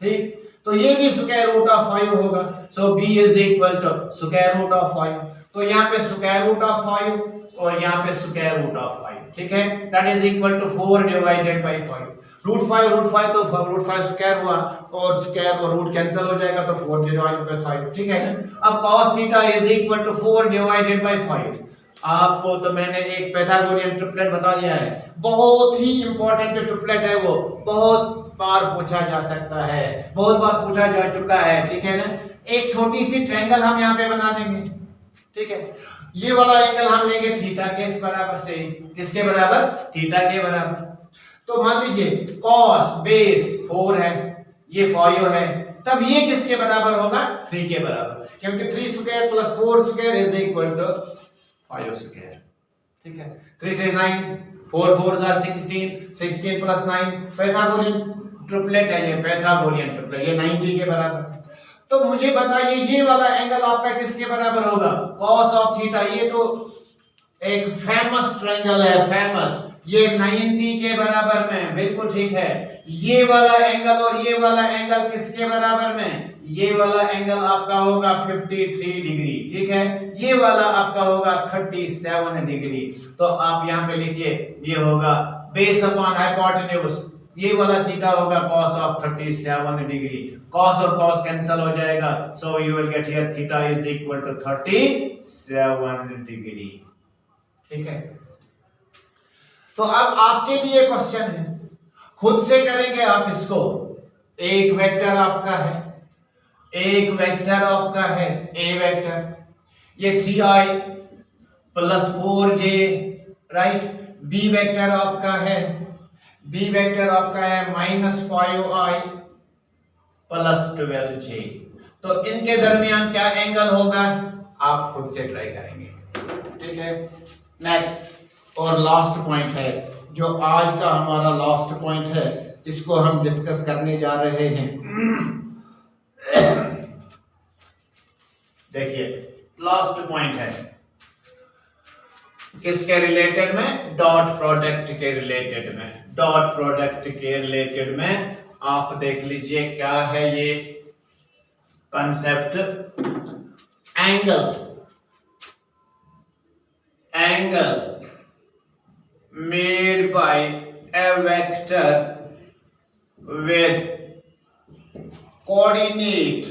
ठीक, तो ये भी square root of 5 होगा, so b is equal to square root of 5। तो यहाँ पे square root of 5 और यहाँ पे square root of 5, ठीक है, that is equal to 4 divided by 5। Root 5 तो रूट 5 स्क्वायर हुआ और स्क्वायर और रूट कैंसिल हो जाएगा तो 4 डिवाइडेड बाय 5, ठीक है। अब cos theta is equal to 4 divided by 5। आपको तो मैंने एक पाइथागोरियन ट्रिपलेट बता दिया है, बहुत ही इंपॉर्टेंट ट्रिपलेट है वो, बहुत बार पूछा जा सकता है, बहुत बार पूछा जा चुका है, ठीक है ना। एक छोटी सी ट्रायंगल हम यहाँ पे बना देंगे, ठीक है। ये वाला एंगल हम लेंगे थीटा के बराबर से, किसके बराबर? थीटा के बराबर। तो मान लीजिए cos बेस 4 है, ये 5 है, तब ये किसके बराबर होगा? 3 के बराबर, क्योंकि 3 square plus 4 square is equal to 5 square, ठीक है। 3 3 9, 4 4 are 16, 16 प्लस 9, पाइथागोरियन ट्रिपलेट है ये, पाइथागोरियन ट्रिपलेट, ये 90 के बराबर। तो मुझे बताइए ये वाला एंगल आपका किसके बराबर होगा? cos ऑफ थीटा, ये तो एक फेमस ट्रायंगल है, फेमस, ये 90 के बराबर में, बिल्कुल ठीक है। ये वाला एंगल और ये वाला एंगल किसके बराबर में? ये वाला एंगल आपका होगा 53 डिग्री, ठीक है। ये वाला आपका होगा 37 डिग्री। तो आप यहाँ पे लिखिए, ये होगा बेस अपॉन हाइपोटेन्यूज, ये वाला थीटा होगा cos ऑफ 37 डिग्री। cos और cos कैंसिल हो जाएगा, so you will get here theta is equal to 37 degree, ठीक है। तो अब आपके लिए क्वेश्चन है, खुद से करेंगे आप इसको। एक वेक्टर आपका है, एक वेक्टर आपका है a वेक्टर, ये 3i plus 4j, right. b vector आपका है, b वेक्टर आपका है -5i प्लस 12j। तो इनके दरमियान क्या एंगल होगा? आप खुद से ट्राई करेंगे, ठीक है। नेक्स्ट और लास्ट पॉइंट है, जो आज का हमारा लास्ट पॉइंट है, इसको हम डिस्कस करने जा रहे हैं। देखिए लास्ट पॉइंट है किसके रिलेटेड में? डॉट प्रोडक्ट के रिलेटेड में। डॉट प्रोडक्ट के रिलेटेड में आप देख लीजिए क्या है ये concept. Angle made by a vector with coordinate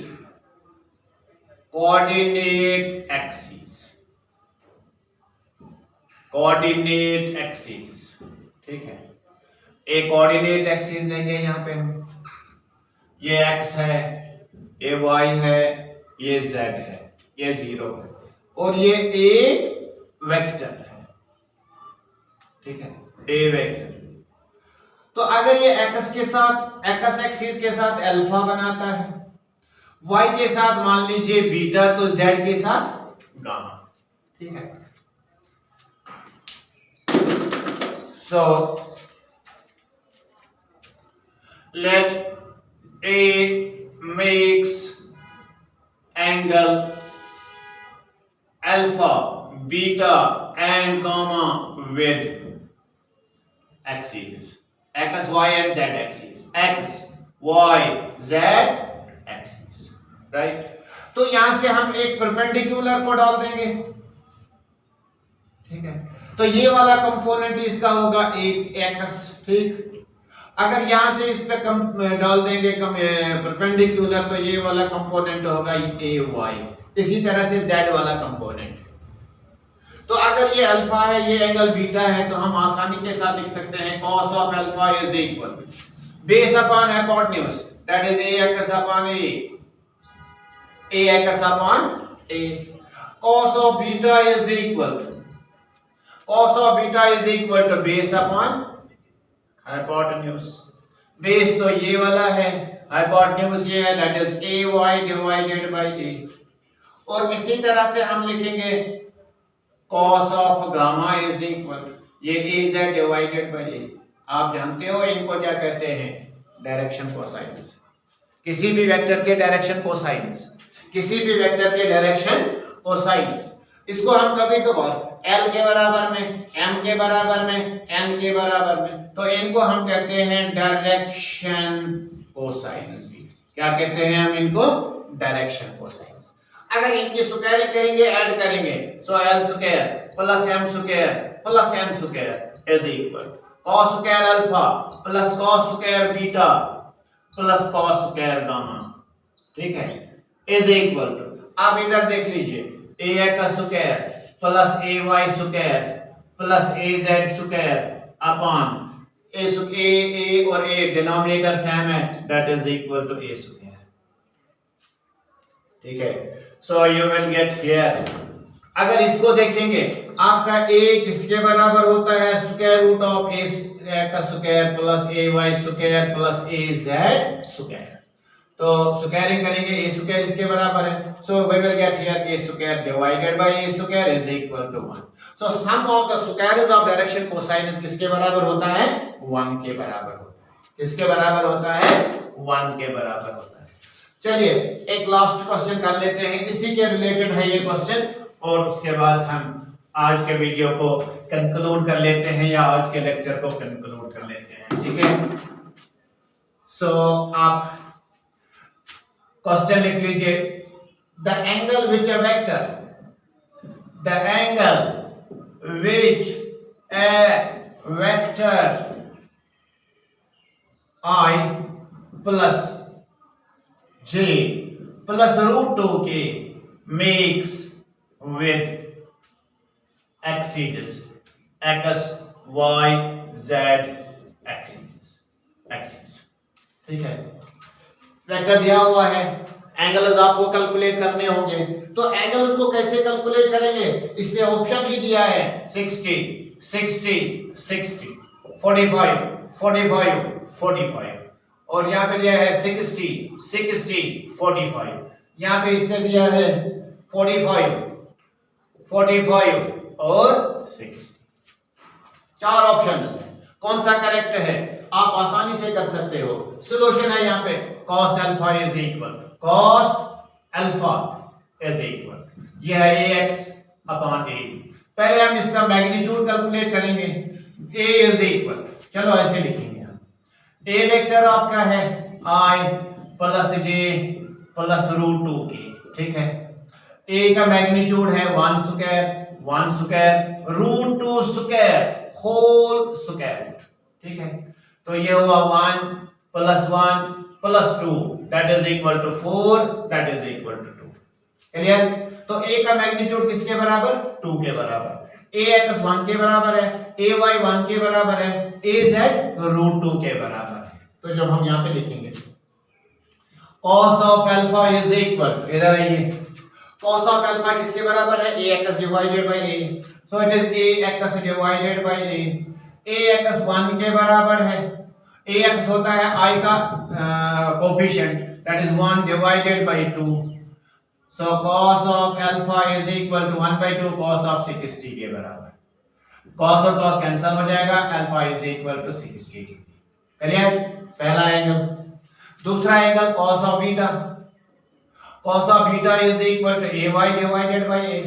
axes, ठीक है। एक कोऑर्डिनेट एक्सिस लेंगे यहाँ पे हम, ये x है, ये y है, ये z है, ये 0 है, और ये एक वेक्टर है, ठीक है, a वेक्टर। तो अगर ये x के साथ, x एक्सिस के साथ अल्फा बनाता है, y के साथ मान लीजिए बीटा, तो z के साथ गामा, ठीक है। सो let A makes angle alpha, beta and gamma with axes x, y and z axis, x, y, z axis, right। तो यहां से हम एक परपेंडिकुलर को डाल देंगे, ठीक है। तो ये वाला कंपोनेंट इसका होगा एक x, ठीक। अगर यहां से इस पे डाल देंगे परपेंडिकुलर, तो ये वाला कंपोनेंट होगा ए वाई। इसी तरह से z वाला कंपोनेंट। तो अगर ये अल्फा है, ये एंगल बीटा है, तो हम आसानी के साथ लिख सकते हैं cos of alpha is equal base upon hypotenuse, that is ax upon ax upon a। cos of beta is equal to base upon hypotenuse. Base तो ये वाला है, हाइपोटेन्यूज ये है, that is ay divided by a। और इसी तरह से हम लिखेंगे cos of gamma is equal, ये az डिवाइडेड बाय a। आप जानते हो इनको क्या कहते हैं? डायरेक्शन कोसाइनस, किसी भी वेक्टर के डायरेक्शन कोसाइनस, किसी भी वेक्टर के डायरेक्शन कोसाइनस। इसको हम कभी कभार L के बराबर में, M के बराबर में, N के बराबर में, तो इनको हम कहते हैं डायरेक्शन कोसाइनस भी। क्या कहते हैं हम इनको? डायरेक्शन कोसाइनस। अगर इनकी स्क्वायरिंग करेंगे, ऐड करेंगे, सो L square plus M square plus N square is equal cos square alpha plus cos square beta plus cos square gamma, ठीक है, इज इक्वल टू, आप इधर देख लीजिए, ax square plus ay square plus az square upon a और a denominator same है, that is equal to a square, ठीक है। So you will get here, अगर इसको देखेंगे आपका a किसके बराबर होता है? स्क्वायर रूट ऑफ a का square plus ay square plus az square. तो स्क्वायरिंग करेंगे, a स्क्वायर इसके बराबर है, so we will get here a square divided by a square is equal to 1। So sum of the squares of direction cosines किसके बराबर होता है? 1 के बराबर होता है। किसके बराबर होता है? 1 के बराबर होता है। चलिए एक लास्ट क्वेश्चन कर लेते हैं, इसी के रिलेटेड है ये क्वेश्चन, और उसके बाद हम आज के वीडियो को कंक्लूड कर लेते हैं, या आज के लेक्चर को कंक्लूड कर लेते हैं, ठीक है। सो आप क्वेश्चन लिख लीजिए, the angle which a vector, the angle which a vector I plus j plus root 2 के makes with axes x y z axes, ठीक है। वेक्टर दिया हुआ है, एंगल्स आपको कैलकुलेट करने होंगे, तो एंगल्स को कैसे कैलकुलेट करेंगे? इसने ऑप्शन भी दिया है 60 60 60 45 45 45, और यहाँ पे दिया है 60 60 45, यहाँ पे इसने दिया है 45 45 और 60। 4 ऑप्शन है, कौन सा करेक्ट है आप आसानी से कर सकते हो। सॉल्यूशन है यहाँ पे cos alpha is equal, cos alpha is equal, यह है ax अपॉन a। पहले हम इसका मैग्नीट्यूड कैलकुलेट करेंगे, a इज इक्वल, चलो ऐसे लिखेंगे हम, a वेक्टर आपका है i plus j plus root 2 के, ठीक है। a का मैग्नीट्यूड है 1 square root 2 square whole square, ठीक है। तो ये हुआ 1 plus 2 that is equal to 4, that is equal to 2, clear. तो a का मैग्नीट्यूड किसके बराबर? 2 के बराबर, ax 1 के बराबर है, ay 1 के बराबर है, az रूट 2 के बराबर है। तो जब हम यहाँ पे लिखेंगे cos of alpha is equal, इधर आइए, cos ऑफ अल्फा किसके बराबर है? ax divided by a, so it is ax divided by a, ax 1 के बराबर है, ax होता है i का coefficient, that is 1 divided by 2, so cos of alpha is equal to 1 by 2 cos of 60 के बराबर, cos और cos कैंसिल हो जाएगा, alpha is equal to 60 degree, clear. पहला एंगल। दूसरा angle cos of beta, cos of beta is equal to ay divided by a,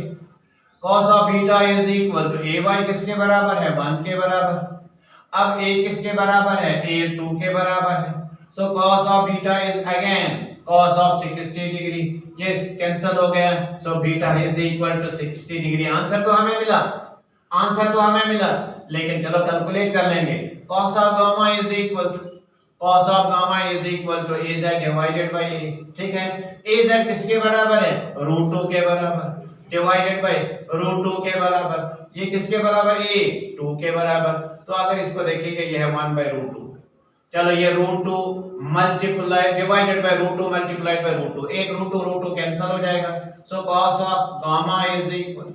cos of beta is equal to ay किसके बराबर है? 1 के बराबर। अब a किसके बराबर है? a 2 के बराबर है, so cos of beta is again cos of 60 degree, ये कैंसिल हो गया, so beta is equal to 60 degree. Answer तो हमें मिला, आंसर तो हमें मिला, लेकिन चलो कैलकुलेट कर लेंगे। cos of gamma is equal to cos of gamma is equal to az divided by a, ठीक है। az किसके बराबर है? रूट 2 के बराबर, डिवाइडेड बाय रूट 2 के बराबर, ये किसके बराबर? a 2 के बराबर। तो अगर इसको देखेंगे ये है 1 बाय रूट 2, चलो ये root 2 multiply divided by root 2 multiplied by root 2, एक रूट 2 कैंसिल हो जाएगा, so cos of gamma is equal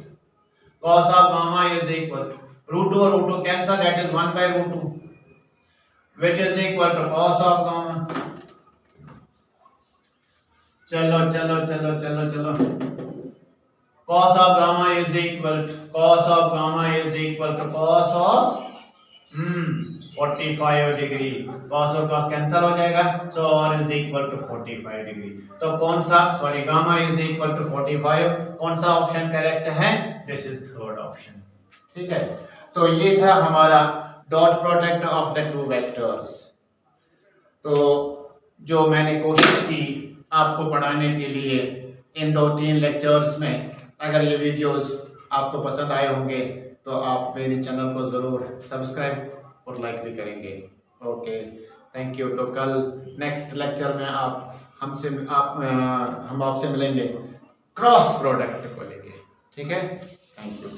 cos of gamma is equal root 2 और root 2 cancel, that is 1 by root 2 which is equal to cos of gamma। चलो चलो चलो चलो चलो, cos of gamma is equal to cos of gamma is equal to cos of 45 degree, cos और cos cancel हो जाएगा, so r is equal to 45 degree. तो कौन सा, sorry, gamma is equal to 45, कौन सा ऑप्शन करेक्ट है? This is third option. ठीक है, तो ये था हमारा dot product of the two vectors. तो जो मैंने कोशिश की आपको पढ़ाने के लिए इन 2-3 लेक्चर्स में, अगर ये वीडियोस आपको पसंद आए होंगे तो आप मेरे चैनल को ज़रूर सब्सक्राइब और लाइक भी करेंगे। Okay, thank you. तो कल नेक्स्ट लेक्चर में हम आपसे मिलेंगे क्रॉस प्रोडक्ट को लेके। ठीक है, थैंक यू।